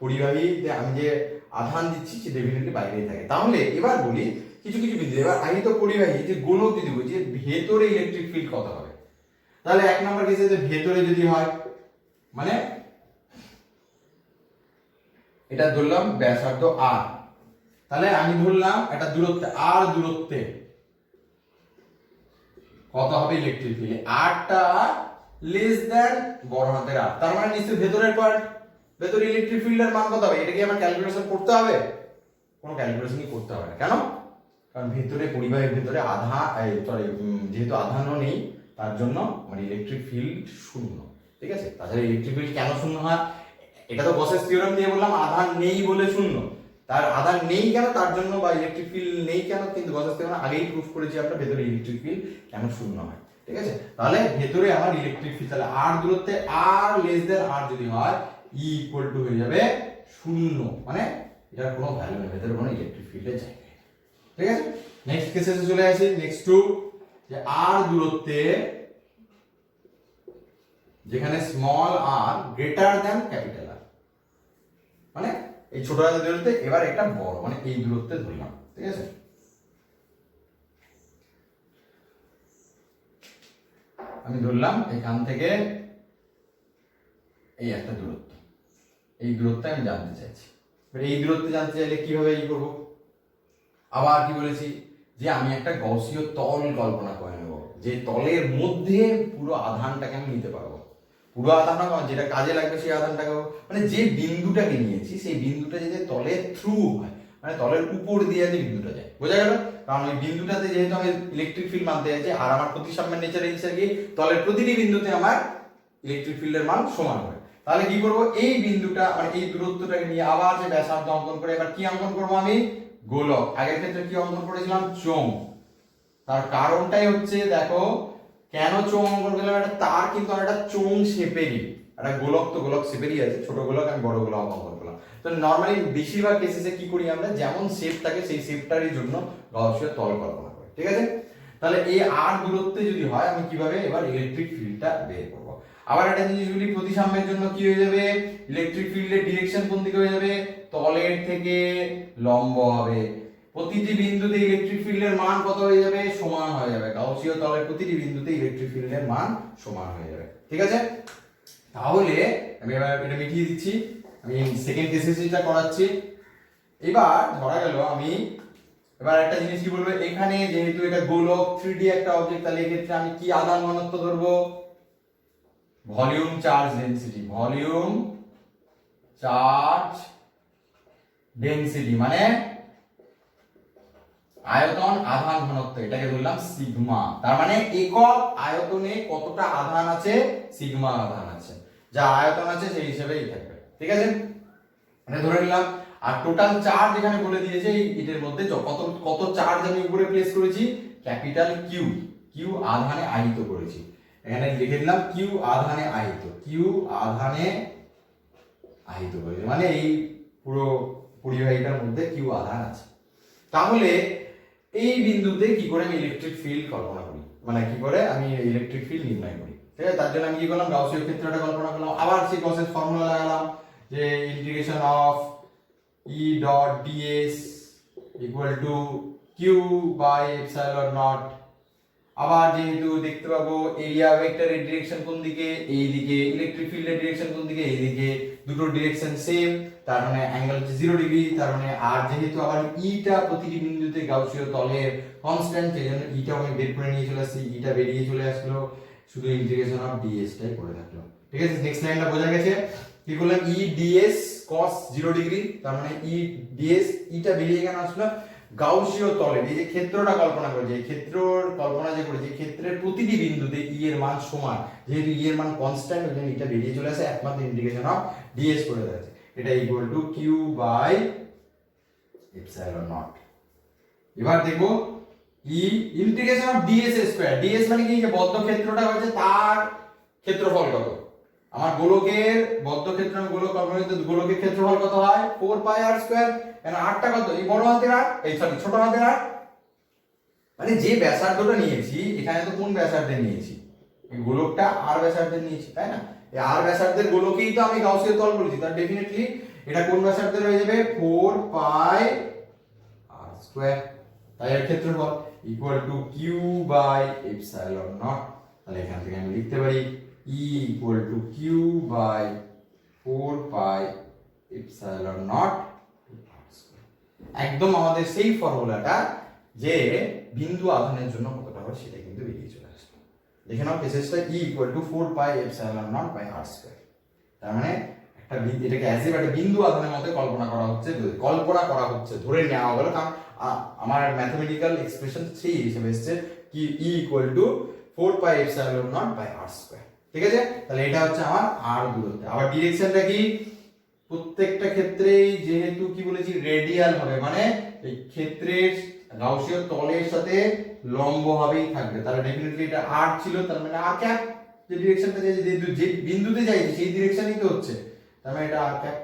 S1: পরিবাহী আমি যে আধান দিচ্ছি সে ডেফিনেটলি বাইরেই থাকে। তাহলে এবার বলি কিছু কিছু বিন্দু, এবার আহিত পরিবাহী যে গোলক যদি বলি যে ভেতরে ইলেকট্রিক ফিল্ড কত হবে। তাহলে এক নম্বর কেসে যে ভেতরে যদি হয় মানে এটা ধরলাম ব্যাসার্ধ আর, তাহলে আমি ধরলাম একটা দূরত্বে আর দূরত্বে কত হবে ইলেকট্রিক ফিল্ড, আরটা লেস দেন বড় হাতের আর, তার মানে নিশ্চয়ই ভেতরের পার্ট, ভেতরে ইলেকট্রিক ফিল্ডের মান কত হবে, এটা কি আমার ক্যালকুলেশন করতে হবে? কোনো ক্যালকুলেশনই করতে হবে না। কেন? কারণ ভেতরে পরিবাহীর ভেতরে যেহেতু আধানও নেই তার জন্য আমার ইলেকট্রিক ফিল্ড শূন্য, ঠিক আছে। তাছাড়া ইলেকট্রিক ফিল্ড কেন শূন্য হয়, এটা তো গসের থিওরেম দিয়ে বললাম আধান নেই বলে শূন্য, তার আধান নেই কেন তার জন্য বা ইলেকট্রিক ফিল্ড নেই কেন, কিন্তু গসের থিওরেম আগেই প্রুফ করেছি আমরা ভেতরে ইলেকট্রিক ফিল্ড কেন শূন্য হয়, ঠিক আছে। তাহলে ভেতরে আমার ইলেকট্রিক ফিল্ড, তাহলে আর দূরত্বে আর লেস দেন আর যদি হয় ই ইকুয়াল টু হয়ে যাবে শূন্য, মানে এটার কোনো ভ্যালু নেই, ভেতরে কোনো ইলেকট্রিক ফিল্ডের জায়গা নেই, ঠিক আছে। নেক্সট কেসে চলে আসি, নেক্সট টু যে আর দূরত্বে যেখানে স্মল আর গ্রেটার দ্যান ক্যাপিটাল আর, মানে এই ছোট হাতের দূরত্বে এবার একটা বড় মানে এই দূরত্বে ধরলাম, ঠিক আছে। আমি ধরলাম এখান থেকে এই একটা দূরত্ব, এই দূরত্ব আমি জানতে চাইছি। এই দূরত্ব জানতে চাইলে কিভাবে এই করব, আবার কি বলেছি যে আমি একটা গৌসীয় তল কল্পনা করে নেব, যে তলের মধ্যে পুরো আধানটাকে আমি নিতে পারবো, পুরো আধান যেটা কাজে লাগবে সেই আধানটাকে, মানে যে বিন্দুটাকে নিয়েছি সেই বিন্দুটা যদি তলের থ্রু হয়, মানে তলের উপর দিয়ে যে বিন্দুটা যায়, বোঝা গেল। কারণ ওই বিন্দুটাতে যেহেতু আমি ইলেকট্রিক ফিল্ড মানতে চাইছি আর আমার প্রতিসাম্যের নেচার হিসেবে কি তলের প্রতিটি বিন্দুতে আমার ইলেকট্রিক ফিল্ডের মান সমান হবে। তাহলে কি করব, এই বিন্দুটা মানে এই দূরত্বটাকে নিয়ে আবার যে ব্যাসার্ধ অঙ্কন করে এবার কি অঙ্কন করব আমি, গোলক। আগের ক্ষেত্রে কি অঙ্কন করেছিলাম, চোঙ। তার কারণটাই হচ্ছে দেখো কেন চোঙ অঙ্কন করলাম, একটা তার কিন্তু একটা চোঙ শেপেরই, একটা গোলক তো গোলক শেপেরই আছে, ছোট গোলক আমি বড় গোলক অঙ্কন করলাম। তো নরমালি বেশিরভাগ কেসে কি করি আমরা, যেমন শেপ থাকে সেই শেপটারই জন্য গাউসীয় তল কল্পনা করি, ঠিক আছে। তাহলে এই আর দূরত্বে যদি হয় আমি কিভাবে এবার ইলেকট্রিক ফিল্ডটা বের করব। আবার একটা জিনিস বলি, প্রতিসাম্যের জন্য কি হয়ে যাবে, ইলেকট্রিক ফিল্ডের ডিরেকশন কোন দিকে হয়ে যাবে, তলের থেকে লম্ব হবে। প্রতিটি বিন্দুতে ইলেকট্রিক ফিল্ডের মান কত হয়ে যাবে, সমান হয়ে যাবে। গাউসীয় তলের প্রতিটি বিন্দুতে ইলেকট্রিক ফিল্ডের মান সমান হয়ে যাবে, ঠিক আছে। তাহলে আমি এবার এটা মিটিয়ে দিচ্ছি, আমি সেকেন্ড কেসে যেটা করাচ্ছি। এবার ধরা গেল আমি এবার একটা জিনিস কি বলবো, এখানে যেহেতু এটা গোলক 3D একটা অবজেক্ট, তাহলে এই ক্ষেত্রে আমি কি আধান ঘনত্ব ধরবো, volume charge density, volume charge density মানে আয়তন আধান ঘনত্ব, এটাকে ধরলাম সিগমা। তার মানে একক আয়তনে কতটা আধান আছে, সিগমা আধান আছে, যা আয়তন আছে সেই হিসেবেই থাকবে, ঠিক আছে, এটা ধরে নিলাম। আর টোটাল চার্জ এখানে বলে দিয়েছে এটার মধ্যে কত কত চার্জ আমি উপরে প্লেস করেছি, ক্যাপিটাল কিউ, কিউ আধানে আহিত করেছি, এখানে লিখে দিলাম কিউ আধানে আহিত, কিউ আধানে আহিত করেছি, মানে এই পুরো পরিবাহীটার মধ্যে কিউ আধান আছে। তাহলে এই বিন্দুতে কি করে আমি ইলেকট্রিক ফিল্ড কল্পনা করি, মানে কি করে আমি ইলেকট্রিক ফিল্ড নির্ণয় করি, ঠিক আছে। তার জন্য আমি কি করলাম, গাউসীয় ক্ষেত্রটা কল্পনা করলাম, আবার সেই গসের ফর্মুলা লাগালাম যে integration of E dot DS equal to q by epsilon not. আবার যেহেতু দেখতে পাবো এরিয়া ভেক্টরের ডিরেকশন কোন দিকে, এই দিকে, ইলেকট্রিক ফিল্ডের ডিরেকশন কোন দিকে, এই দিকে, দুটো ডিরেকশন সেম, তার মানে অ্যাঙ্গেল হচ্ছে 0 ডিগ্রি, তার মানে আর যেহেতু আবার ইটা প্রতিটি বিন্দুতে গাউসীয় তলের কনস্ট্যান্ট, সেই জন্য ইটা আমি বের করে নিয়ে চলে আসছি, ইটা বেরিয়ে চলে আসলো, শুধু ইন্টিগ্রেশন অফ ডিএস টাই পড়ে থাকলো, ঠিক আছে। নেক্সট লাইনটা বোঝা গেছে, কি করলাম, ই ডিএস cos 0 ডিগ্রি, তার মানে ই ডিএস, ইটা বেরিয়ে কেন আসলো, গাউসীয় তলের এই যে ক্ষেত্রটা কল্পনা করেছি, এই ক্ষেত্রর কল্পনা যে করেছি, ক্ষেত্রের প্রতিটি বিন্দুতে ই এর মান সমান, যেহেতু ই এর মান কনস্ট্যান্ট ওই জন্য এটা বেরিয়ে চলে আসে, একমাত্র ইন্টিগ্রেশন অফ ডিএস করে দেওয়া, এটা equal to q by epsilon naught. এবার দেখো E integration of DS square, DS মানে কি, যে বদ্ধ ক্ষেত্রটা হচ্ছে তার ক্ষেত্রফল কত, আমার গোলকের বদ্ধ ক্ষেত্র, আমি গোলক কল্পনা করতে গোলকের ক্ষেত্রফল কত হয় 4 পাই আর স্কয়ার, এখানে আরটা কত, এই বড় হাতের আর, এই সরি ছোট হাতের আর, মানে যে ব্যাসার্ধটা নিয়েছি, এখানে তো কোন ব্যাসার্ধে নিয়েছি, এই গোলকটা আর ব্যাসার্ধে নিয়েছি, তাই না? এই আর ব্যাসার্ধের গোলকেই তো আমি গাউসীয় তল বলেছি, তার ডেফিনেটলি এটা কোন ব্যাসার্ধের হয়ে যাবে, 4 পাই আর স্কয়ার। তাই এর ক্ষেত্রফল equal to q by epsilon not. তাহলে এখান থেকে আমি লিখতে পারি E equal to q by 4 pi epsilon not. একদম আমাদের সেই ফর্মুলাটা যে বিন্দু আধানের জন্য কতটা হয় সেটা কিন্তু বেরিয়ে চলে আসবে। দেখে নাও কেসেসটা E equal to 4 pi epsilon not by R square. তার মানে একটা এটাকে অ্যাজ ইফ একটা বিন্দু আধানের মধ্যে কল্পনা করা হচ্ছে, ধরে নেওয়া হলো, কারণ আমার ম্যাথমেটিক্যাল এক্সপ্রেশন সেই হিসেবে এসেছে কি E equal to 4 pi epsilon not by R square. ঠিক আছে, তাহলে এটা হচ্ছে আমার আর দূরত্ব। আবার ডিরেকশনটা কি, প্রত্যেকটা ক্ষেত্রেই যেহেতু কি বলেছি রেডিয়াল হবে, মানে এই ক্ষেত্রের গাউসীয় তলের সাথে লম্ব হবেই থাকবে, তাহলে ডেফিনেটলি এটা আর ছিল, তার মানে আর ক্যাপ। যে ডিরেকশনটা যে বিন্দুতে যাইছে সেই ডিরেকশনই তো হচ্ছে, তার মানে এটা আর ক্যাপ।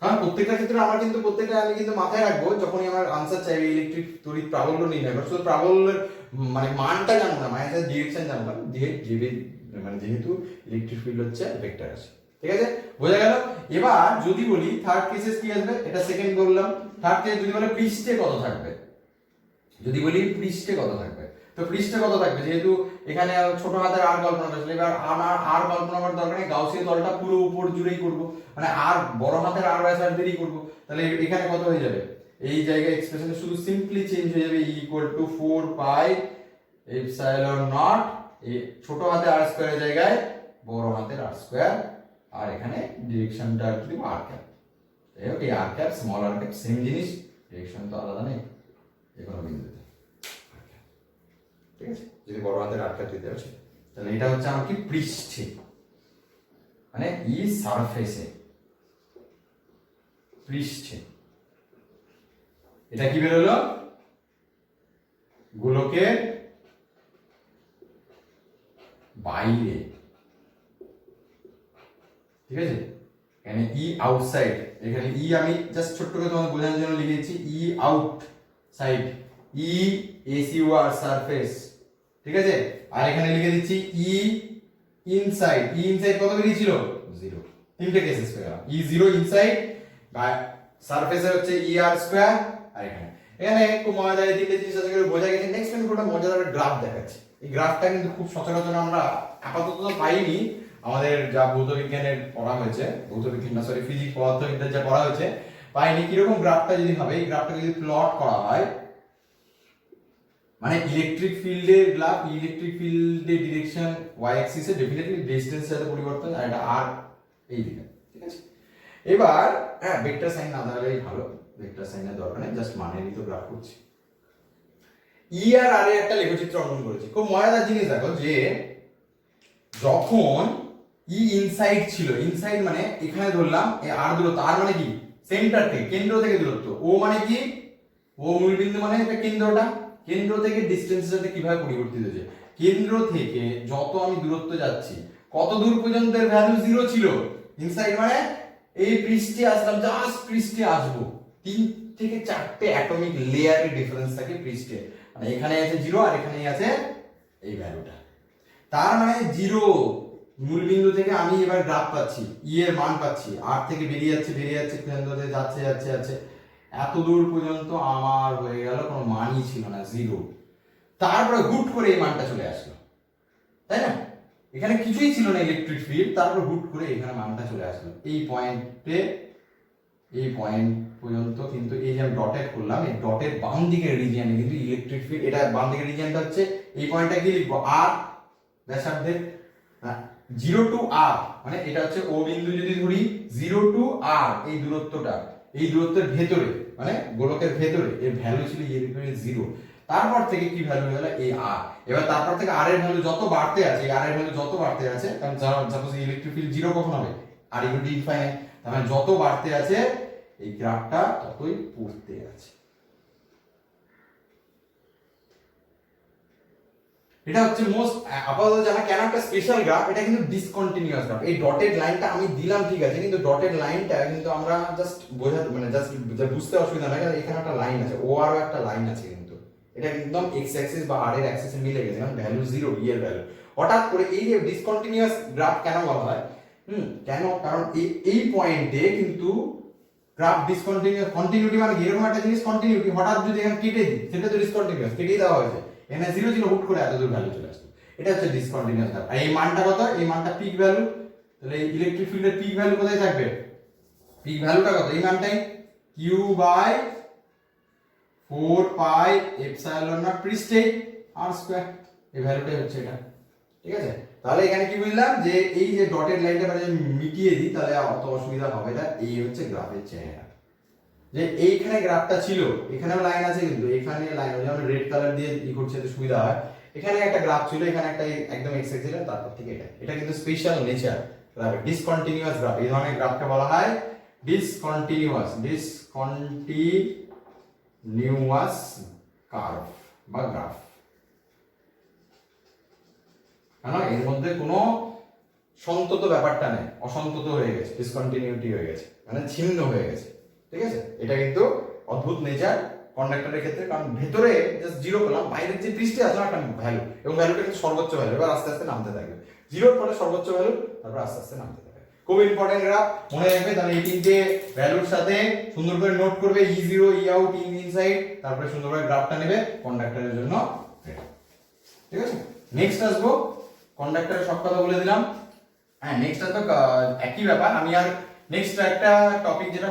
S1: কারণ প্রত্যেকটা ক্ষেত্রে আমার কিন্তু প্রত্যেকটা আমি কিন্তু মাথায় রাখবো, যখনই আমার আনসার চাইবে ইলেকট্রিক তড়িৎ প্রাবল্য নির্ণয় করব, শুধু প্রাবল্যের মানে মানটা জানবো না, মানে ডিরেকশন জানবো না, মানে যেহেতু ইলেকট্রিক ফিল্ড হচ্ছে ভেক্টর রাশি। ঠিক আছে, বোঝা গেল? এবার যদি বলি থার্ড কেসেস কি আসবে, এটা সেকেন্ড বললাম। থার্ড কেস যদি বলে পৃষ্ঠে কত থাকবে, যদি বলি পৃষ্ঠে কত থাকবে, তো পৃষ্ঠে কত থাকবে, যেহেতু এখানে ছোট হাতের আর কল্পনা করেছিল, এবার আমার আর কল্পনা করার দরকার নেই, গাউসীয় তলটা পুরো উপর জুড়েই করব, মানে আর বড় হাতের আর ব্যাসার্ধেরই করব। তাহলে এখানে কত হয়ে যাবে, এই জায়গায় এক্সপ্রেশনে শুধু সিম্পলি চেঞ্জ হয়ে যাবে, ই equal to 4 pi epsilon not, এই ছোট হাতের আর স্কয়ারের জায়গায় বড় হাতের আর স্কয়ার, আর এখানে ডিরেকশনটা দিব আর ক্যাপ। এই আর ক্যাপ স্মল আর ক্যাপ সেম জিনিস, ডিরেকশন তো আলাদা নেই যে কোনো বিন্দুতে। ঠিক আছে, যদি বড় হাতের আর ক্যাপ দিতে হচ্ছে, তাহলে এটা হচ্ছে আমার কি পৃষ্ঠে, মানে ই সারফেসে, পৃষ্ঠে। এটা কি বের হলো, গোলকের বাইরে। ঠিক আছে, এখানে ই আউটসাইড, এখানে ই আমি জাস্ট ছোট্ট করে তোমাদের বোঝানোর জন্য লিখেছি ই আউটসাইড, ই এসইউআর সারফেস। ঠিক আছে, আর এখানে লিখে দিচ্ছি ই ইনসাইড। ই ইনসাইড কত বেরিয়েছিল, 0। তিনটে কেসেস পেলাম, ই 0 ইনসাইড, সারফেসে হচ্ছে ই আর স্কয়ার, আর এখানে খুব মজাদার এই তিনটে জিনিস আছে বোঝা গেছে। নেক্সট আমি একটা মজাদার গ্রাফ দেখাচ্ছি। এই গ্রাফটা কিন্তু খুব সচরাচর আমরা আপাতত পাইনি, আমাদের যা ভৌত বিজ্ঞানের পড়া হয়েছে, ভৌত বিজ্ঞান না সরি ফিজিক্স পদার্থবিদ্যার যা পড়া হয়েছে পাইনি। কিরকম গ্রাফটা যদি হবে, এই গ্রাফটা যদি প্লট করা হয়, মানে ইলেকট্রিক ফিল্ডের গ্রাফ, ইলেকট্রিক ফিল্ডের ডিরেকশন ওয়াই অ্যাক্সিসে ডেফিনেটলি ডিসটেন্স সাথে পরিবর্তন, আর এটা আর এই দিকে। ঠিক আছে, এবার হ্যাঁ ভেক্টর সাইন না থাকলেই ভালো, ভেক্টর সাইনের দরকার নেই, জাস্ট মানেরই তো গ্রাফ করছি। ই আর আর এর একটা লেখচিত্র অঙ্কন করেছি। খুব মজাদার জিনিস দেখো, যে যখন ই ইনসাইড ছিল, ইনসাইড মানে এখানে ধরলাম আর দূরত্ব, আর মানে কি সেন্টার থেকে, কেন্দ্র থেকে দূরত্ব, ও মানে কি ও মূলবিন্দু, মানে এটা কেন্দ্রটা, কেন্দ্র থেকে ডিসটেন্সের সাথে কিভাবে পরিবর্তিত হচ্ছে, কেন্দ্র থেকে যত আমি দূরত্ব যাচ্ছি, কত দূর পর্যন্ত এর ভ্যালু 0 ছিল, ইনসাইড মানে এই পৃষ্ঠে আসলাম, জাস্ট পৃষ্ঠে আসবো, 3 থেকে 4টে অ্যাটমিক লেয়ারের ডিফারেন্স থাকে পৃষ্ঠে, মানে এখানে আছে 0 আর এখানে আছে এই ভ্যালুটা, তার মানে 0 মূলবিন্দু থেকে আমি এবার গ্রাফ পাচ্ছি, ই এর মান পাচ্ছি, আর থেকে বেরিয়ে যাচ্ছে কেন্দ্রতে যাচ্ছে, এত দূর পর্যন্ত আমার হয়ে গেল, কোনো মানই ছিল না, 0। তারপরে হুট করে এই মানটা চলে আসলো, তাই না? এখানে কিছুই ছিল না ইলেকট্রিক ফিল্ড, তারপর হুট করে এখানে মানটা চলে আসলো এই পয়েন্টে, এই পয়েন্ট পর্যন্ত। কিন্তু এই যে আমি ডটেড করলাম, এই ডটের বাম দিকের রিজিয়নে কিন্তু ইলেকট্রিক ফিল্ড, এটা বাম দিকের রিজিয়নটা হচ্ছে এই পয়েন্টটা কি লিখবো, আর ব্যাসার্ধের 0 টু আর, মানে এটা হচ্ছে ও বিন্দু যদি ধরি 0 টু আর, এই দূরত্বটা, এই দূরত্বের ভেতরে মানে গোলকের ভেতরে এর ভ্যালু ছিল এর উপরে 0। তারপর থেকে কি ভ্যালু হয়ে গেল এই আর, এবার তারপর থেকে আর এর ভ্যালু যত বাড়তে আছে, আর এর ভ্যালু যত বাড়তে আছে, কারণ সাপোজ ইলেকট্রিক ফিল্ড 0 কখন হবে, আর ইকুয়াল টু ইনফাইনাইট, তার মানে যত বাড়তে আছে এই গ্রাফটা ততই পড়তে আছে। এটা হচ্ছে মোস্ট আপাতত জানা কেন একটা স্পেশাল গ্রাফ, এটা কিন্তু ডিসকন্টিনিউয়াস গ্রাফ। এই ডটেড লাইনটা আমি দিলাম ঠিক আছে, কিন্তু ডটেড লাইনটা কিন্তু আমরা জাস্ট বোঝাতে মানে জাস্ট বুঝতে অসুবিধা নাই, কারণ এখানে একটা লাইন আছে, ও আরও একটা লাইন আছে কিন্তু এটা একদম এক্স অ্যাক্সিস বা আর এর অ্যাক্সিসে মিলে গেছে, কারণ ভ্যালু 0 ডি এর ভ্যালু। হঠাৎ করে এই যে ডিসকন্টিনিউয়াস গ্রাফ কেন বলা হয়, কেন, কারণ এই পয়েন্টে কিন্তু গ্রাফ ডিসকন্টিনিউয়াস, কন্টিনিউটি মানে এরকম একটা জিনিস কন্টিনিউটি, হঠাৎ যদি এখানে কেটে দিই সেটা তো ডিসকন্টিনিউয়াস, কেটেই দেওয়া হয়েছে, এখানে 0 ছিল, হুট করে এত দূর ভ্যালু চলে আসছে, এটা হচ্ছে ডিসকন্টিনিউয়াস গ্রাফ। আর এই মানটা কত, এই মানটা পিক ভ্যালু, তাহলে এই ইলেকট্রিক ফিল্ডের পিক ভ্যালু কোথায় থাকবে, পিক ভ্যালুটা কত, এই মানটাই q by 4 pi epsilon not পৃষ্ঠে r স্কয়ার, এই ভ্যালুটাই হচ্ছে এটা, ঠিক আছে। তাহলে এখানে কি বুঝলাম, যে এই যে ডটেড লাইনটা মানে মিটিয়ে দিই তাহলে অত অসুবিধা হবে না। এই হচ্ছে গ্রাফের চেহারা, যে এইখানে গ্রাফটা ছিল, এখানেও লাইন আছে, কিন্তু এখানে লাইন যেমন রেড কালার দিয়ে ই করছে তো সুবিধা হয়, এখানে একটা গ্রাফ ছিল, এখানে একটা একদম এক্স অ্যাক্সিস, তারপর থেকে এটা কিন্তু special nature graph, discontinuous graph, এই ধরনের গ্রাফকে বলা হয় ডিসকন্টিনিউয়াস কার্ভ বা গ্রাফ, কারণ এর মধ্যে কোনো সন্তত ব্যাপারটা নেই, অসন্তত হয়ে গেছে, ডিসকন্টিনিউটি হয়ে গেছে, মানে ছিন্ন হয়ে গেছে, ঠিক আছে। এটা কিন্তু অদ্ভুত নেচার কন্ডাক্টরের ক্ষেত্রে, কারণ ভেতরে জাস্ট 0 পেলাম, বাইরের যে পৃষ্ঠে আছে একটা ভ্যালু, এবং ভ্যালুটা কিন্তু সর্বোচ্চ ভ্যালু, এবার আস্তে আস্তে নামতে থাকবে, 0 পরে সর্বোচ্চ ভ্যালু, তারপর আস্তে আস্তে নামতে থাকবে। খুব ইম্পর্টেন্ট গ্রাফ, মনে রাখবে। তাহলে এই তিনটে ভ্যালুর সাথে সুন্দর করে নোট করবে, E0 E out E inside, তারপরে সুন্দর করে গ্রাফটা নেবে কন্ডাক্টরের জন্য, ঠিক আছে। নেক্সট আসবো, কন্ডাক্টরের সব কথা বলে দিলাম, হ্যাঁ নেক্সট আসবো একই ব্যাপার, আমি আর নেক্সট একটা টপিক যেটা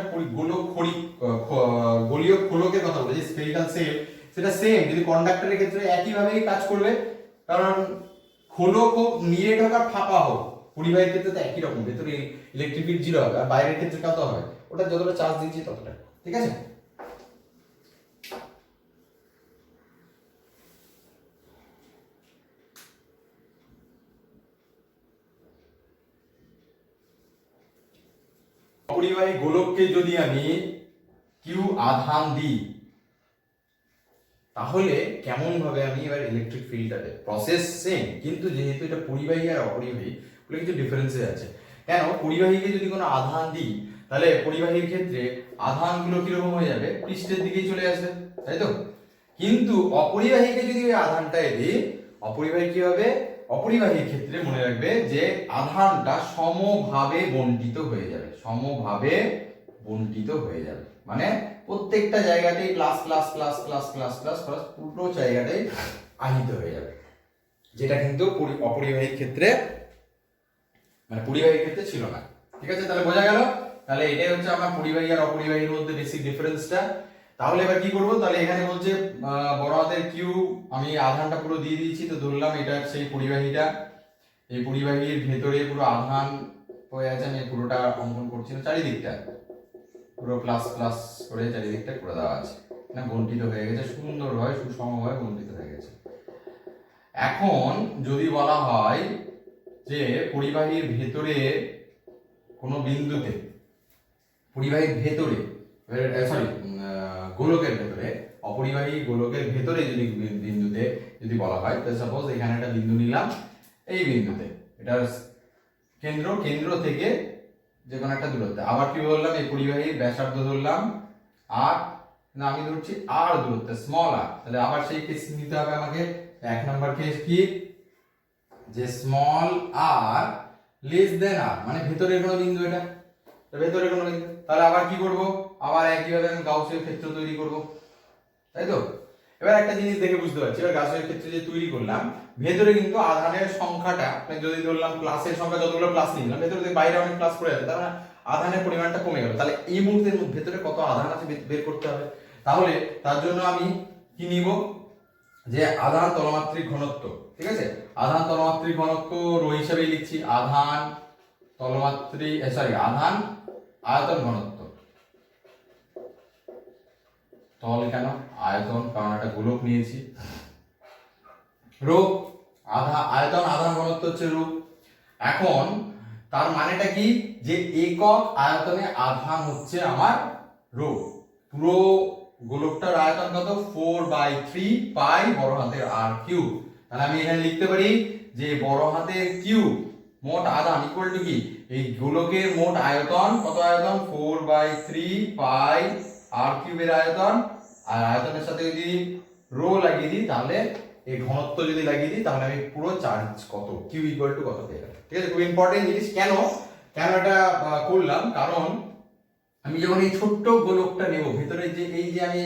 S1: গোলীয় খোলকের কথা বলেছি, স্ফেরিক্যাল শেপ, সেটা সেম যদি কন্ডাক্টরের ক্ষেত্রে একই ভাবেই কাজ করবে, কারণ খোলক হোক নিয়ে ঢোকা ফাঁপা হোক, পরিবাহীর ক্ষেত্রে তো একই রকম, ভেতরে ইলেকট্রিক ফিল্ড 0 হবে, আর বাইরের ক্ষেত্রে কত হবে, ওটা যতটা চার্জ দিচ্ছি ততটা, ঠিক আছে। অপরিবাহী গোলককে যদি আমি কিউ আধান দিই, তাহলে কেমন ভাবে আমি এবার ইলেকট্রিক ফিল্ডটাতে, প্রসেস সেম, কিন্তু যেহেতু এটা পরিবাহী আর অপরিবাহী বলে কিছু ডিফারেন্সেস আছে। কেন, পরিবাহীকে যদি কোনো আধান দিই, তাহলে পরিবাহীর ক্ষেত্রে আধানগুলো কিরকম হয়ে যাবে, পৃষ্ঠের দিকেই চলে আসবে, তাই তো। কিন্তু অপরিবাহীকে যদি ওই আধানটাই দিই, অপরিবাহী কি হবে, অপরিবাহীর ক্ষেত্রে মনে রাখবে যে আধানটা সমভাবে বণ্টিত হয়ে যাবে, সমভাবে বণ্টিত হয়ে যাবে, মানে প্রত্যেকটা জায়গাতেই plus plus plus plus plus plus plus পুরো জায়গাটাই আহিত হয়ে যাবে, যেটা কিন্তু অপরিবাহীর ক্ষেত্রে, মানে পরিবাহীর ক্ষেত্রে ছিল না, ঠিক আছে। তাহলে বোঝা গেল, তাহলে এটাই হচ্ছে আমার পরিবাহী আর অপরিবাহীর মধ্যে বেসিক ডিফারেন্সটা। তাহলে এবার কি করব, তাহলে এখানে বলছে বড় হাতের কিউ, আমি আধানটা পুরো দিয়ে দিয়েছি, তো ধরলাম এটা সেই পরিবাহীটা, এই পরিবাহীর ভেতরে পুরো আধান হয়ে আছে, আমি পুরোটা অঙ্কন করছি না, চারিদিকটা পুরো প্লাস প্লাস করে চারিদিকটা করে দেওয়া আছে, না বণ্টিত হয়ে গেছে, সুন্দরভাবে সুষমভাবে বণ্টিত হয়ে গেছে। এখন যদি বলা হয় যে পরিবাহীর ভেতরে কোনো বিন্দুতে, পরিবাহীর ভেতরে সরি গোলকের ভেতরে, অপরিবাহী গোলকের ভেতরে যদি বিন্দুতে যদি বলা হয়, তো সাপোজ এখানে একটা বিন্দু নিলাম, এই বিন্দুতে এটার কেন্দ্র থেকে যে কোনো একটা দূরত্বে, আবার কি বললাম, এই পরিবাহীর ব্যাসার্ধ ধরলাম আর, না আমি ধরছি আর দূরত্বে স্মল আর, তাহলে আবার সেই কেস নিতে হবে আমাকে, এক নাম্বার কেস কি, যে স্মল আর লেস দেন আর, মানে ভেতরের কোনো বিন্দু, এটা ভেতরের কোনো বিন্দু, তাহলে আবার কি করব, আবার একইভাবে আমি গাউসীয় ক্ষেত্র তৈরি করব, তাই তো। এবার একটা জিনিস দেখে বুঝতে পারছি, এবার গাউসীয় ক্ষেত্র যে তৈরি করলাম, ভেতরে কিন্তু আধানের সংখ্যাটা, যদি ধরলাম প্লাসের সংখ্যা যতগুলো প্লাস নিলাম, ভেতরে বাইরে অনেক প্লাস পড়ে যাবে, তার মানে আধানের পরিমাণটা কমে গেল, তাহলে এই মুহূর্তের ভেতরে কত আধান আছে বের করতে হবে। তাহলে তার জন্য আমি কি নিব, যে আধান তলমাত্রিক ঘনত্ব, ঠিক আছে, আধান তলমাত্রিক ঘনত্ব রো হিসেবে লিখছি, আধান তলমাত্রিক আধান আয়তন ঘনত্ব, তল কেন আয়তন, কারণ একটা গোলক নিয়েছি, রো আয়তন আধান ঘনত্ব হচ্ছে রো। এখন তার মানেটা কি, যে একক আয়তনে আধান হচ্ছে আমার রো, পুরো গোলকটার আয়তন কত, 4/3 পাই বড় হাতের আর কিউব। তাহলে আমি এখানে লিখতে পারি যে বড় হাতের কিউব মোট আধান ইকুয়াল টু কি, এই গোলকের মোট আয়তন, কত আয়তন, 4/3 পাই আর কিউবের আয়তন, আর আয়তনের সাথে যদি রো লাগিয়ে দিই, তাহলে এই ঘনত্ব যদি লাগিয়ে দিই তাহলে আমি পুরো চার্জ কত কিউ ইকুয়াল টু কত পেয়ে গেলাম। ঠিক আছে, খুব ইম্পর্টেন্ট জিনিস। কেন কেন এটা করলাম, কারণ আমি যখন এই ছোট্ট গোলকটা নেব ভেতরে, যে এই যে আমি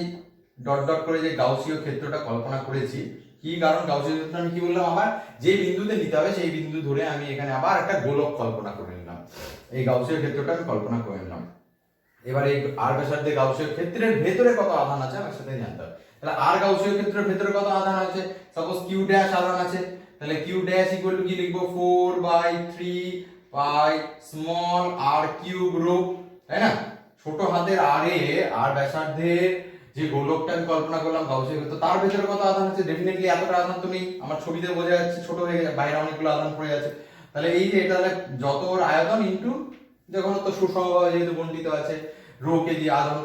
S1: ডট ডট করে যে গাউসীয় ক্ষেত্রটা কল্পনা করেছি, কি কারণ গাউসীয় ক্ষেত্র আমি কি বললাম, আমার যে বিন্দুতে নিতে হবে সেই বিন্দু ধরে আমি এখানে আবার একটা গোলক কল্পনা করে নিলাম, এই গাউসীয় ক্ষেত্রটা আমি কল্পনা করে নিলাম। এবার এই আর ব্যাসার্ধে গাউসীয় ক্ষেত্রের ভেতরে কত আধান আছে আমার সাথে জানতে হবে। তাহলে আর গাউসীয় ক্ষেত্রের ভেতরে কত আধান আছে, সাপোজ কিউ ড্যাশ আধান আছে, তাহলে কিউ ড্যাশ ইকুয়াল টু কি লিখবো, 4/3 পাই স্মল আর কিউব রো, তাই না। ছোট হাতের আর এ আর ব্যাসার্ধের যে গোলকটা আমি কল্পনা করলাম গাউসীয় ক্ষেত্র, তার ভেতরে কত আধান আছে, ডেফিনেটলি এতটা আধান তো নেই, আমার ছবিতে বোঝা যাচ্ছে ছোট হয়ে গেছে, বাইরে অনেকগুলো আধান পড়ে আছে। তাহলে এই যে এটা, তাহলে যত ওর আয়তন ইনটু যখন তো সুষমভাবে যেহেতু বণ্টিত আছে, রো কে দিয়ে আধান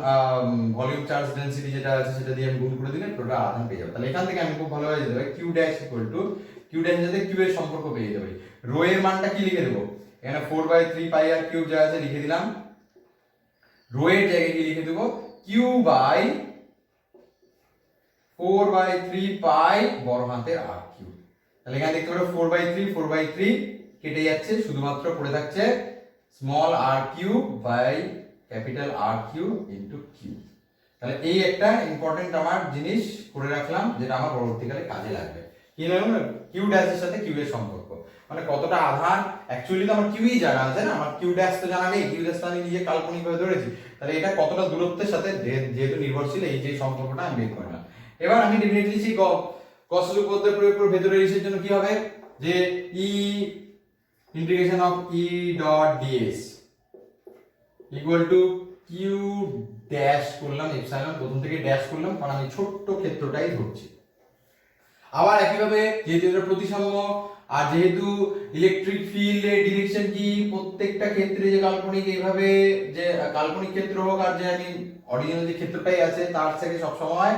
S1: ভলিউম চার্জ ডেনসিটি যেটা আছে সেটা দিয়ে আমি গুণ করে দিলে টোটাল আধান পেয়ে যাবো। তাহলে এখান থেকে আমি খুব ভালোভাবে যেতে পারি q dash equal to q dash সাথে কিউ এর সম্পর্ক পেয়ে যেতে পারি। রো এর মানটা কি লিখে দেবো, এখানে 4/3 পাই আর কিউব যা আছে লিখে দিলাম, রো এর জায়গায় কি লিখে দেবো, কিউ বাই 4/3 পাই বড় হাতের আর কিউব। তাহলে এখানে দেখতে পারো 4/3 কেটে যাচ্ছে, শুধুমাত্র পড়ে থাকছে small R cube by capital R cube into q. তাহলে এই একটা ইম্পর্টেন্ট আমার জিনিস করে রাখলাম, যেটা আমার পরবর্তীকালে কাজে লাগবে। কি লাগবে, কিউ ড্যাশের সাথে কিউ এর সম্পর্ক, মানে কতটা আধান। অ্যাকচুয়ালি তো আমার কিউই জানা আছে না, আমার কিউ ড্যাশ তো জানা নেই, কিউ ড্যাশ তো আমি নিজে কাল্পনিকভাবে ধরেছি। তাহলে এটা কতটা দূরত্বের সাথে যেহেতু নির্ভরশীল, এই যে সম্পর্কটা আমি বের করলাম। এবার আমি ডেফিনেটলি সেই গসের উপপাদ্য প্রয়োগ করে ভেতরে এসের জন্য কি হবে, যে E integration of E dot DS equal to q dash করলাম এপসাইলন, প্রথম থেকে ড্যাশ করলাম কারণ আমি ছোট্ট ক্ষেত্রটাই ধরছি। আবার একইভাবে যেহেতু এটা প্রতিসাম্য, আর যেহেতু ইলেকট্রিক ফিল্ডের ডিরেকশন কি প্রত্যেকটা ক্ষেত্রে যে কাল্পনিক এইভাবে যে কাল্পনিক ক্ষেত্র হোক আর যে আমি অরিজিনাল যে ক্ষেত্রটাই আছে তার থেকে সব সময়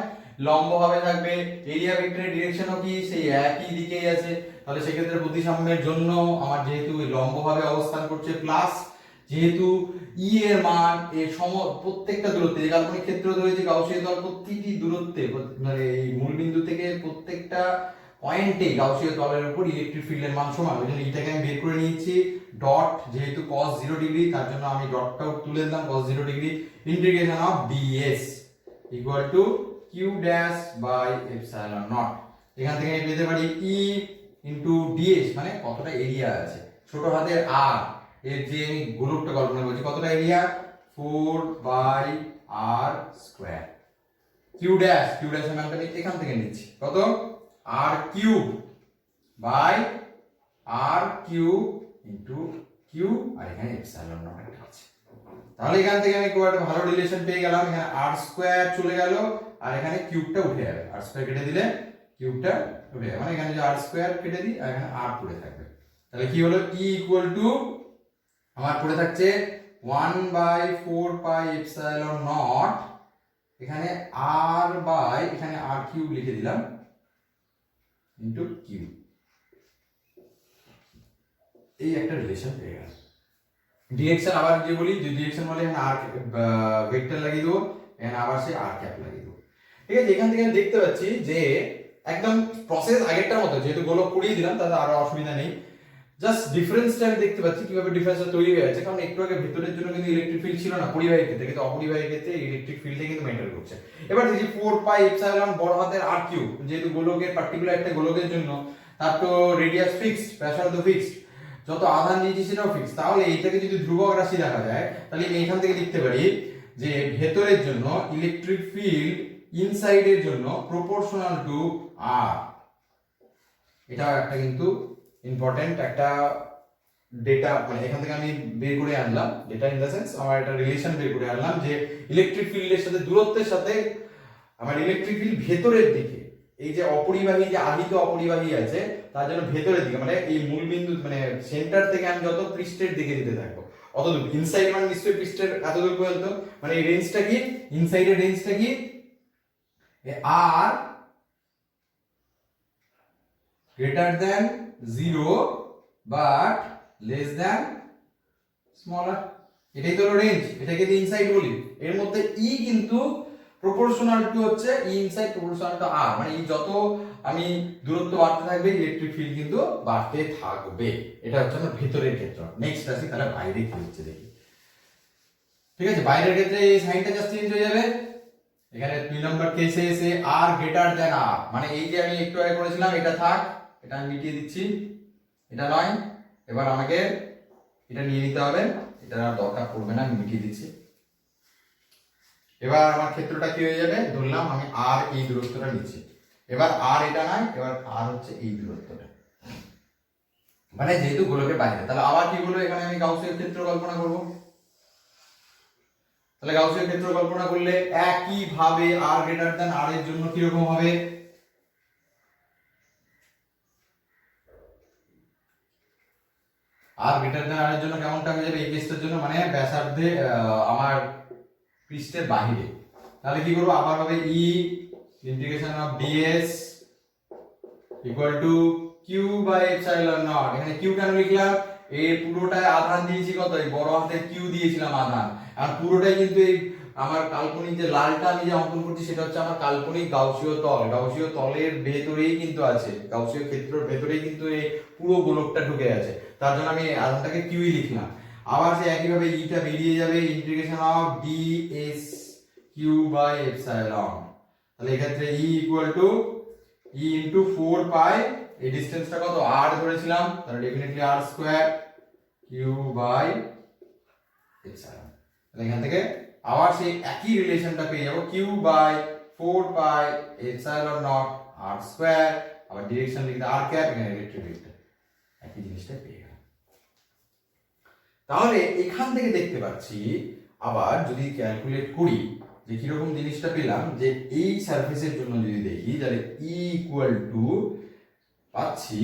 S1: লম্বভাবে থাকবে, এরিয়া ভেক্টরের ডিরেকশনও কি সেই একই দিকেই আছে। তাহলে সেক্ষেত্রে প্রতিসাম্যের জন্য আমার যেহেতু লম্বভাবে অবস্থান করছে, প্লাস যেহেতু ই এর মান এর প্রত্যেকটা দূরত্বে যে কাল্পনিক ক্ষেত্র ধরেছে গাউসীয় তল প্রতিটি দূরত্বে, মানে এই মূলবিন্দু থেকে প্রত্যেকটা পয়েন্টে গাউসীয় তলের উপর ইলেকট্রিক ফিল্ডের মান সমান। ওই জন্য এটাকে আমি বের করে নিয়েছি ডট, যেহেতু cos 0 ডিগ্রি তার জন্য আমি ডটটাও তুলে দিলাম cos 0 degree, integration of ds equal to q dash by epsilon not. এখান থেকে আমি পেতে পারি ই ইনটু ds, মানে কতটা এরিয়া আছে, ছোট হাতের আর এর যে আমি গোলকটা কল্পনা করছি কতটা area, 4/r square. Q dash এর মানটা এখান থেকে নিচ্ছি কত, R cube by R cube into q, আর এখানে এপসাইলন নট একটা আছে। তাহলে এখান থেকে আমি খুব একটা ভালো রিলেশন পেয়ে গেলাম, এখানে আর স্কয়ার চলে গেল আর এখানে কিউবটা উঠে যাবে, আর স্কয়ার কেটে দিলে কিউবটা উঠে যাবে, মানে এখানে যে আর স্কয়ার কেটে দিই আর এখানে আর পড়ে থাকবে। তাহলে কি হলো, ই ইকুয়াল টু আমার পড়ে থাকছে 1/4 পাই এপসাইলন নট, এখানে আর বাই এখানে আর কিউব লিখে দিলাম ইনটু কিউ। এই একটা রিলেশন পেয়ে গেল। ডিরেকশন আবার যে বলি, যে ডিরেকশন বলে এখানে আর ভেক্টর লাগিয়ে দেবো, এখানে আবার সেই আর ক্যাপ লাগিয়ে দেবো। ঠিক আছে, এখান থেকে দেখতে পাচ্ছি যে একদম প্রসেস আগেরটার মতো, যেহেতু গোলক করিয়ে দিলাম তাতে আরো অসুবিধা নেই, জাস্ট ডিফারেন্সটা আমি দেখতে পাচ্ছি কিভাবে ডিফারেন্সটা তৈরি হয়ে যাচ্ছে। কারণ একটু আগে ভেতরের জন্য কিন্তু ইলেকট্রিক ফিল্ড ছিল না পরিবাহী ক্ষেত্রে, কিন্তু অপরিবাহী ক্ষেত্রে ইলেকট্রিক ফিল্ডে কিন্তু মেটার করছে। এবার দেখি 4 পাই এপসাইলন বড় হাতের আর কিউব, যেহেতু গোলকের পার্টিকুলার একটা গোলকের জন্য তার তো রেডিয়াস ফিক্সড, ব্যাসার্ধ ফিক্সড, যত আধান দিয়েছি সেটাও ফিক্সড। তাহলে এইটাকে যদি ধ্রুবক রাশি দেখা যায় তাহলে আমি এখান থেকে লিখতে পারি যে ভেতরের জন্য ইলেকট্রিক ফিল্ড ইনসাইডের জন্য প্রপোর্শনাল টু আর। এটা একটা কিন্তু ইম্পর্টেন্ট একটা ডেটা, মানে এখান থেকে আমি বের করে আনলাম ডেটা ইন দ্য সেন্স আমার একটা রিলেশন বের করে আনলাম যে ইলেকট্রিক ফিল্ডের সাথে দূরত্বের সাথে আমার ইলেকট্রিক ফিল্ড ভেতরের দিকে, এই যে অপরিবাহী যে আহিত অপরিবাহী আছে তার জন্য ভেতরের দিকে, মানে এই মূল বিন্দু মানে সেন্টার থেকে আমি যত পৃষ্ঠের দিকে দিতে থাকবো অতদূর, ইনসাইড মানে নিশ্চয়ই পৃষ্ঠের এতদূর পর্যন্ত, মানে এই রেঞ্জটা কি, ইনসাইডের রেঞ্জটা কি, আর greater than 0 but less than smaller, এটাই তো রেঞ্জ, এটাকে ইনসাইড বলি। এর মধ্যে ই কিন্তু প্রপোর্শনাল টু হচ্ছে ই ইনসাইড প্রপোর্শনাল টু আর, মানে এই যত আমি দূরত্ব বাড়তে থাকবে ইলেকট্রিক ফিল্ড কিন্তু বাড়তে থাকবে। এটা হচ্ছে আমার ভেতরের ক্ষেত্র। নেক্সট আসি তাহলে বাইরে কি হচ্ছে দেখি। ঠিক আছে, বাইরের ক্ষেত্রে এই সাইনটা জাস্ট চেঞ্জ হয়ে যাবে। এখানে 2 নম্বর কেসে এসে আর গ্রেটার দ্যান আর, মানে এই যে আমি একটু আগে করেছিলাম এটা থাক, এটা আমি মিটিয়ে দিচ্ছি, এটা নয়। এবার আমাকে এটা নিয়ে নিতে হবে, এটা আর দরকার পড়বে না, আমি মিটিয়ে দিচ্ছি। এবার আমার ক্ষেত্রটা কি হয়ে যাবে, ধরলাম আমি আর এই দূরত্বটা নিচ্ছি, এবার আর এটা নয়, এবার আর হচ্ছে এই দূরত্বটা, মানে যেহেতু গোলকের বাইরে। তাহলে আবার কি হলো, এখানে আমি গাউসীয় ক্ষেত্র কল্পনা করব। তাহলে গাউসীয় ক্ষেত্র কল্পনা করলে একই ভাবে আর গ্রেটার দ্যান আর এর জন্য কি রকম হবে, আর গ্রেটার দ্যান আর এর জন্য কেমনটা হয়ে যাবে এই কেসটার জন্য, মানে ব্যাসার্ধে আমার পৃষ্ঠের বাহিরে। তাহলে কি করব, আবার হবে E integration of DS equal to q by epsilon naught. এখানে কিউ কেন লিখলাম, এই পুরোটায় আধান দিয়েছি কত, এই বড় হাতে কিউ দিয়েছিলাম আধান, আর পুরোটাই কিন্তু এই আমার কাল্পনিক যে লালটা আমি যে অঙ্কন করছি সেটা হচ্ছে আমার কাল্পনিক গাউসীয় তল। গাউসীয় তলের ভেতরেই কিন্তু আছে, গাউসীয় ক্ষেত্রের ভেতরেই কিন্তু এই পুরো গোলকটা ঢুকে আছে, তার জন্য আমি আধানটাকে কিউই লিখলাম। আবার সে একইভাবে ইটা বেরিয়ে যাবে integration of DS q by epsilon. তাহলে এক্ষেত্রে E equal to E into 4 pi, এই ডিসটেন্সটা কত r ধরেছিলাম, তাহলে definitely r square q by epsilon. তাহলে এখান থেকে আবার সেই একই রিলেশনটা পেয়ে যাব, q by 4 pi epsilon not r square, আবার ডিরেকশন লিখতে r ক্যাপ, এখানে ইলেকট্রিক ফিল্ড একই জিনিসটা পেয়ে গেলাম। তাহলে এখান থেকে দেখতে পাচ্ছি, আবার যদি ক্যালকুলেট করি যে কিরকম জিনিসটা পেলাম, যে এই সারফেসের জন্য যদি দেখি তাহলে ই ইকুয়াল টু পাচ্ছি,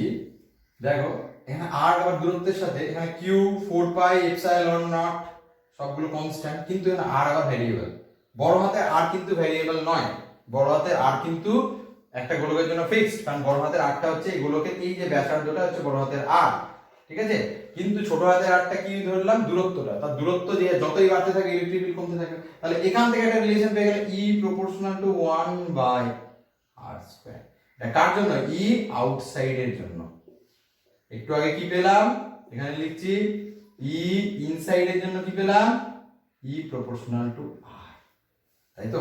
S1: দেখো এখানে আর আবার দূরত্বের সাথে এখানে কিউ 4 পাই এপসাইলন নট সবগুলো কনস্ট্যান্ট, কিন্তু এখানে আর আবার ভ্যারিয়েবল। বড় হাতের আর কিন্তু ভ্যারিয়েবল নয়, বড় হাতের আর কিন্তু একটা গোলকের জন্য ফিক্সড, কারণ বড় হাতের আরটা হচ্ছে এই গোলকের এই যে ব্যাসার্ধটা হচ্ছে বড় হাতের আর, ঠিক আছে। কিন্তু ছোট হাতের আরটা কি ধরলাম, দূরত্বটা, তার দূরত্ব যে যতই বাড়তে থাকে ইলেকট্রিক ফিল্ড কমতে থাকে। তাহলে এখান থেকে একটা রিলেশন পেয়ে গেলে E proportional to 1 by R square. এটা কার জন্য, ই আউটসাইডের জন্য। একটু আগে কি পেলাম, এখানে লিখছি ই ইনসাইডের জন্য কি পেলাম, ই প্রপোর্শনাল টু আর, তাই তো।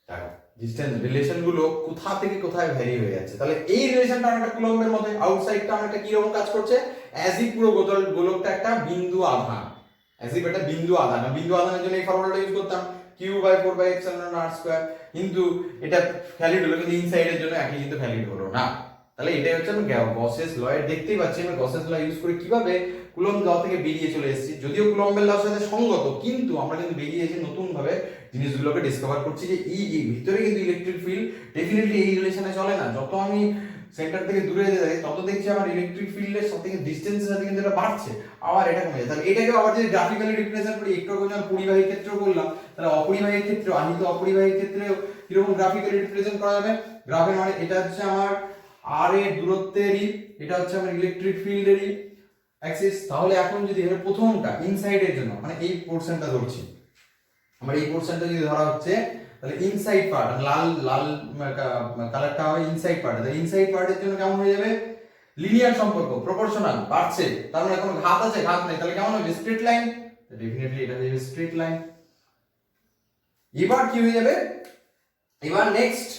S1: দেখো ডিসটেন্স রিলেশন গুলো কোথা থেকে কোথায় ভ্যারি হয়ে যাচ্ছে। তাহলে এই রিলেশনটা অনেকটা কুলম্বের মধ্যে, আউটসাইডটা অনেকটা কি রকম কাজ করছে, অ্যাজ ইফ পুরো গোলকটা একটা বিন্দু আধান, অ্যাজ ইফ এটা বিন্দু আধান। বিন্দু আধানের জন্য এই ফর্মুলাটা ইউজ করতাম q by 4 by epsilon R square, কিন্তু এটা ভ্যালিড হলো, কিন্তু ইনসাইডের জন্য একই কিন্তু ভ্যালিড হলো না। তাহলে এটাই হচ্ছে আমি গসেস ল এর, দেখতেই পাচ্ছি আমি গসেস ল ইউজ করে কিভাবে কুলম্ব ল থেকে বেরিয়ে চলে এসেছি। যদিও কুলম্বের লর সাথে সঙ্গত, কিন্তু আমরা কিন্তু বেরিয়ে এসে নতুন ভাবে জিনিসগুলোকে ডিসকভার করছি যে এই ভিতরে কিন্তু ইলেকট্রিক ফিল্ড ডেফিনেটলি এই রিলেশনে চলে না। যত আমি সেন্টার থেকে দূরে যেতে থাকি তত দেখছি আমার ইলেকট্রিক ফিল্ডের সাথে ডিসটেন্সের সাথে কিন্তু এটা বাড়ছে, আবার এটা কমে যায়। তাহলে এটাকে আবার যদি গ্রাফিক্যালি রিপ্রেজেন্ট করি, একটু আগে যখন পরিবাহী ক্ষেত্র বললাম, তাহলে অপরিবাহী ক্ষেত্র, আহিত অপরিবাহী ক্ষেত্রেও কিরকম গ্রাফিক্যালি রিপ্রেজেন্ট করা যাবে। গ্রাফের মানে এটা হচ্ছে আমার আর এর দূরত্বেরই, এটা হচ্ছে আমার ইলেকট্রিক ফিল্ডেরই অ্যাক্সিস। তাহলে এখন যদি এর প্রথমটা ইনসাইডের জন্য, মানে এই পোরশনটা ধরছি, আমার এই পোরশনটা যদি ধরা হচ্ছে, তাহলে ইনসাইড পার্ট লাল লাল কালারটা হবে ইনসাইড পার্ট। তাহলে ইনসাইড পার্টের জন্য কেমন হয়ে যাবে, লিনিয়ার সম্পর্ক, প্রপোর্শনাল, বাড়ছে, তার মানে কোনো ঘাত আছে, ঘাত নেই, তাহলে কেমন হবে, স্ট্রেট লাইন। ডেফিনেটলি এটা হবে স্ট্রেট লাইন। এবার কি হয়ে যাবে, এবার নেক্সট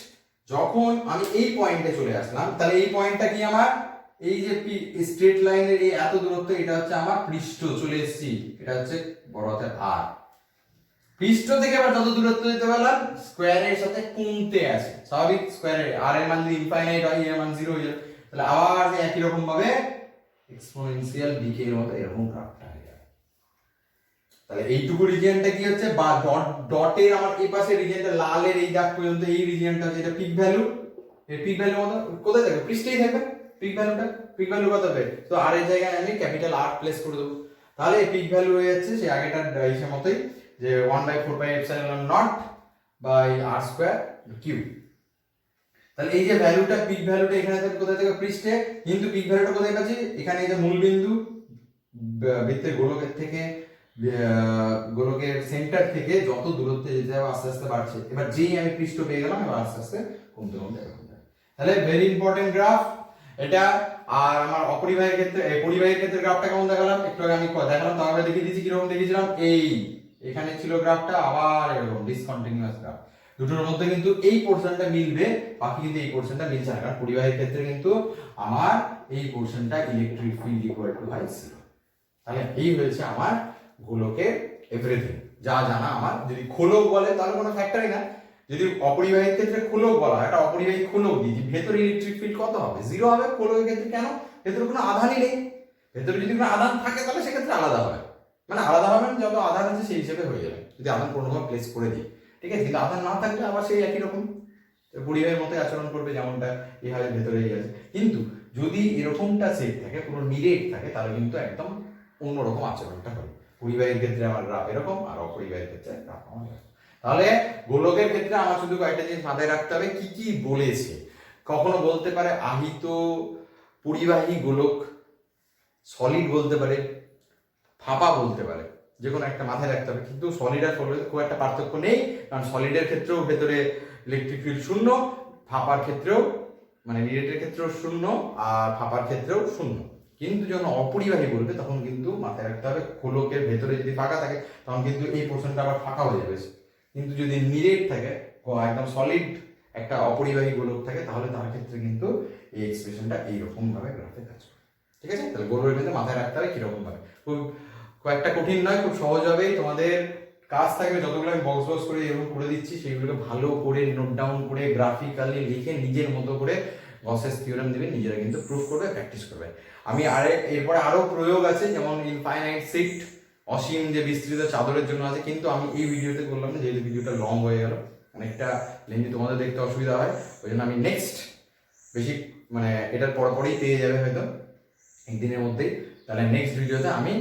S1: যখন আমি এই পয়েন্টে চলে আসলাম, তাহলে এই পয়েন্টটা কি আমার, এই যে স্ট্রেট লাইনের এই এত দূরত্ব, এটা হচ্ছে আমার পৃষ্ঠ, চলে এসেছি, এটা হচ্ছে বড় হাতের আর। পৃষ্ঠ থেকে আবার যত দূরত্ব যেতে পারলাম স্কয়ারের সাথে কমতে আছে, স্বাভাবিক। স্কয়ারের আর এর মান যদি ইনফাইনাইট হয়, এর মান 0 হয়ে যাবে, তাহলে আবার একই রকম ভাবে এক্সপোনেনশিয়াল ডিকে এর মতো এরকম গ্রাফটা হয়ে যাবে। তাহলে এইটুকু রিজিয়নটা কি হচ্ছে, বা ডটের আমার এই পাশে রিজিয়নটা লালের এই দাগ পর্যন্ত এই রিজিয়নটা হচ্ছে এটা পিক ভ্যালু। এর পিক ভ্যালু মতো কোথায় থাকবে, পৃষ্ঠেই থাকবে পিক ভ্যালুটা। পিক ভ্যালু কত হবে, তো আর এর জায়গায় আমি ক্যাপিটাল আর প্লেস করে দেবো। তাহলে এই পিক ভ্যালু হয়ে যাচ্ছে সেই আগেটার হিসেবে মতোই, যে 1/4 pi epsilon not by R square q. তাহলে এই যে ভ্যালুটা, পিক ভ্যালুটা এখানে থেকে কোথায় থেকে, পৃষ্ঠে, কিন্তু পিক ভ্যালুটা কোথায় পাচ্ছি, এখানে এই যে মূল বিন্দু বৃত্তের গোলকের থেকে গোলকের সেন্টার থেকে যত দূরত্বে যেতে হবে আস্তে আস্তে বাড়ছে। এবার যেই আমি পৃষ্ঠ পেয়ে গেলাম এবার আস্তে আস্তে কমতে কমতে এরকম যায়। তাহলে ভেরি ইম্পর্টেন্ট গ্রাফ এটা। আর আমার অপরিবাহীর ক্ষেত্রে পরিবাহীর ক্ষেত্রে গ্রাফটা কেমন দেখালাম একটু আগে আমি দেখালাম, তারপরে দেখিয়ে দিচ্ছি কিরকম দেখিয়েছিলাম। এই এখানে ছিল গ্রাফটা, আবার এরকম ডিসকন্টিনিউয়াস গ্রাফ। দুটোর মধ্যে কিন্তু এই পোর্শনটা মিলবে, বাকি কিন্তু এই পোর্শনটা মিলছে না, কারণ পরিবাহীর ক্ষেত্রে কিন্তু আমার এই পোর্শনটা ইলেকট্রিক ফিল্ড ইকুয়াল টু হয় 0। তাহলে এই হয়েছে আমার গোলকের এভরিথিং যা জানা আমার। যদি খোলক বলে তাহলে কোনো ফ্যাক্টরই না, যদি অপরিবাহীর ক্ষেত্রে খোলক বলা হয়, একটা অপরিবাহী খোলক দিই, ভেতরে ইলেকট্রিক ফিল্ড কত হবে? 0 হবে। খোলকের ক্ষেত্রে কেন? ভেতরে কোনো আধানই নেই। ভেতরে যদি কোনো আধান থাকে তাহলে সেক্ষেত্রে আলাদা হবে, মানে আলাদা হবে যত আধান আছে সেই হিসেবে হয়ে যাবে, যদি আধান কোনোভাবে প্লেস করে দিই, ঠিক আছে। কিন্তু আধান না থাকলে আবার সেই একই রকম পরিবাহীর মতোই আচরণ করবে, যেমনটা এভাবে ভেতরেই আছে। কিন্তু যদি এরকমটা সেট থাকে, পুরো নিরেট থাকে, তাহলে কিন্তু একদম অন্যরকম আচরণটা হবে। পরিবাহীর ক্ষেত্রে আমার গ্রাফ এরকম, আর অপরিবাহীর ক্ষেত্রে গ্রাফ আমার এরকম। তাহলে গোলকের ক্ষেত্রে আমার শুধু কয়েকটা জিনিস মাথায় রাখতে হবে, কি কি বলেছে। কখনো বলতে পারে আহিত পরিবাহী গোলক, সলিড বলতে পারে, ফাঁপা বলতে পারে, যে কোনো একটা মাথায় রাখতে হবে। কিন্তু সলিড আর সলিড খুব একটা পার্থক্য নেই, কারণ সলিডের ক্ষেত্রেও ভেতরে ইলেকট্রিক ফিল্ড শূন্য, ফাঁপার ক্ষেত্রেও মানে নিরেটের ক্ষেত্রেও শূন্য, আর ফাঁপার ক্ষেত্রেও শূন্য। কিন্তু যখন অপরিবাহী বলবে তখন কিন্তু মাথায় রাখতে হবে খোলকের ভেতরে যদি ফাঁকা থাকে তখন কিন্তু এই পোর্শনটা আবার ফাঁকা হয়ে যাবে। কিন্তু যদি নিরেট থাকে, একদম সলিড একটা অপরিবাহী গোলক থাকে, তাহলে তার ক্ষেত্রে কিন্তু এই এক্সপ্রেশনটা এইরকম ভাবে গ্রাফে কাজ করে, ঠিক আছে। তাহলে গোলকের ক্ষেত্রে মাথায় রাখতে হবে কিরকম ভাবে। খুব কয়েকটা কঠিন নয়, খুব সহজভাবেই তোমাদের কাজ থাকবে। যতগুলো আমি বক্স বক্স করে এরকম করে দিচ্ছি সেইগুলোকে ভালো করে নোট ডাউন করে গ্রাফিক্যালি লিখে নিজের মতো করে গসেস থিওরেম দিবে, নিজেরা কিন্তু প্রুফ করবে, প্র্যাকটিস করবে। আমি এরপরে আরো প্রয়োগ আছে, যেমন ইনফাইনাইট শিফট, অসীম যে বিস্তৃত চাদরের জন্য আছে, কিন্তু আমি এই ভিডিওতে বললাম না, যেহেতু ভিডিওটা লং হয়ে গেল, অনেকটা লেন্দি, তোমাদের দেখতে অসুবিধা হয়, ওই জন্য আমি নেক্সট বেশি মানে এটার পরপরই পেয়ে যাবে হয়তো একদিনের মধ্যেই। তাহলে নেক্সট ভিডিওতে আমি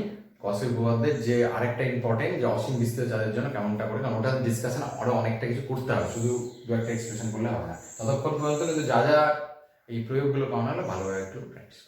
S1: কৌশিক উপপাদ্যের যে আরেকটা ইম্পর্টেন্ট, যে অসীম বিস্তৃত চাঁদের জন্য কেমনটা করে, কারণ ওটা ডিসকাশন আরো অনেকটা কিছু করতে হবে, শুধু দু একটা এক্সপ্রেশন করলে হবে না। ততক্ষণ পর্যন্ত কিন্তু যা যা এই প্রয়োগগুলো পাওয়া হলে ভালোভাবে একটু প্র্যাকটিস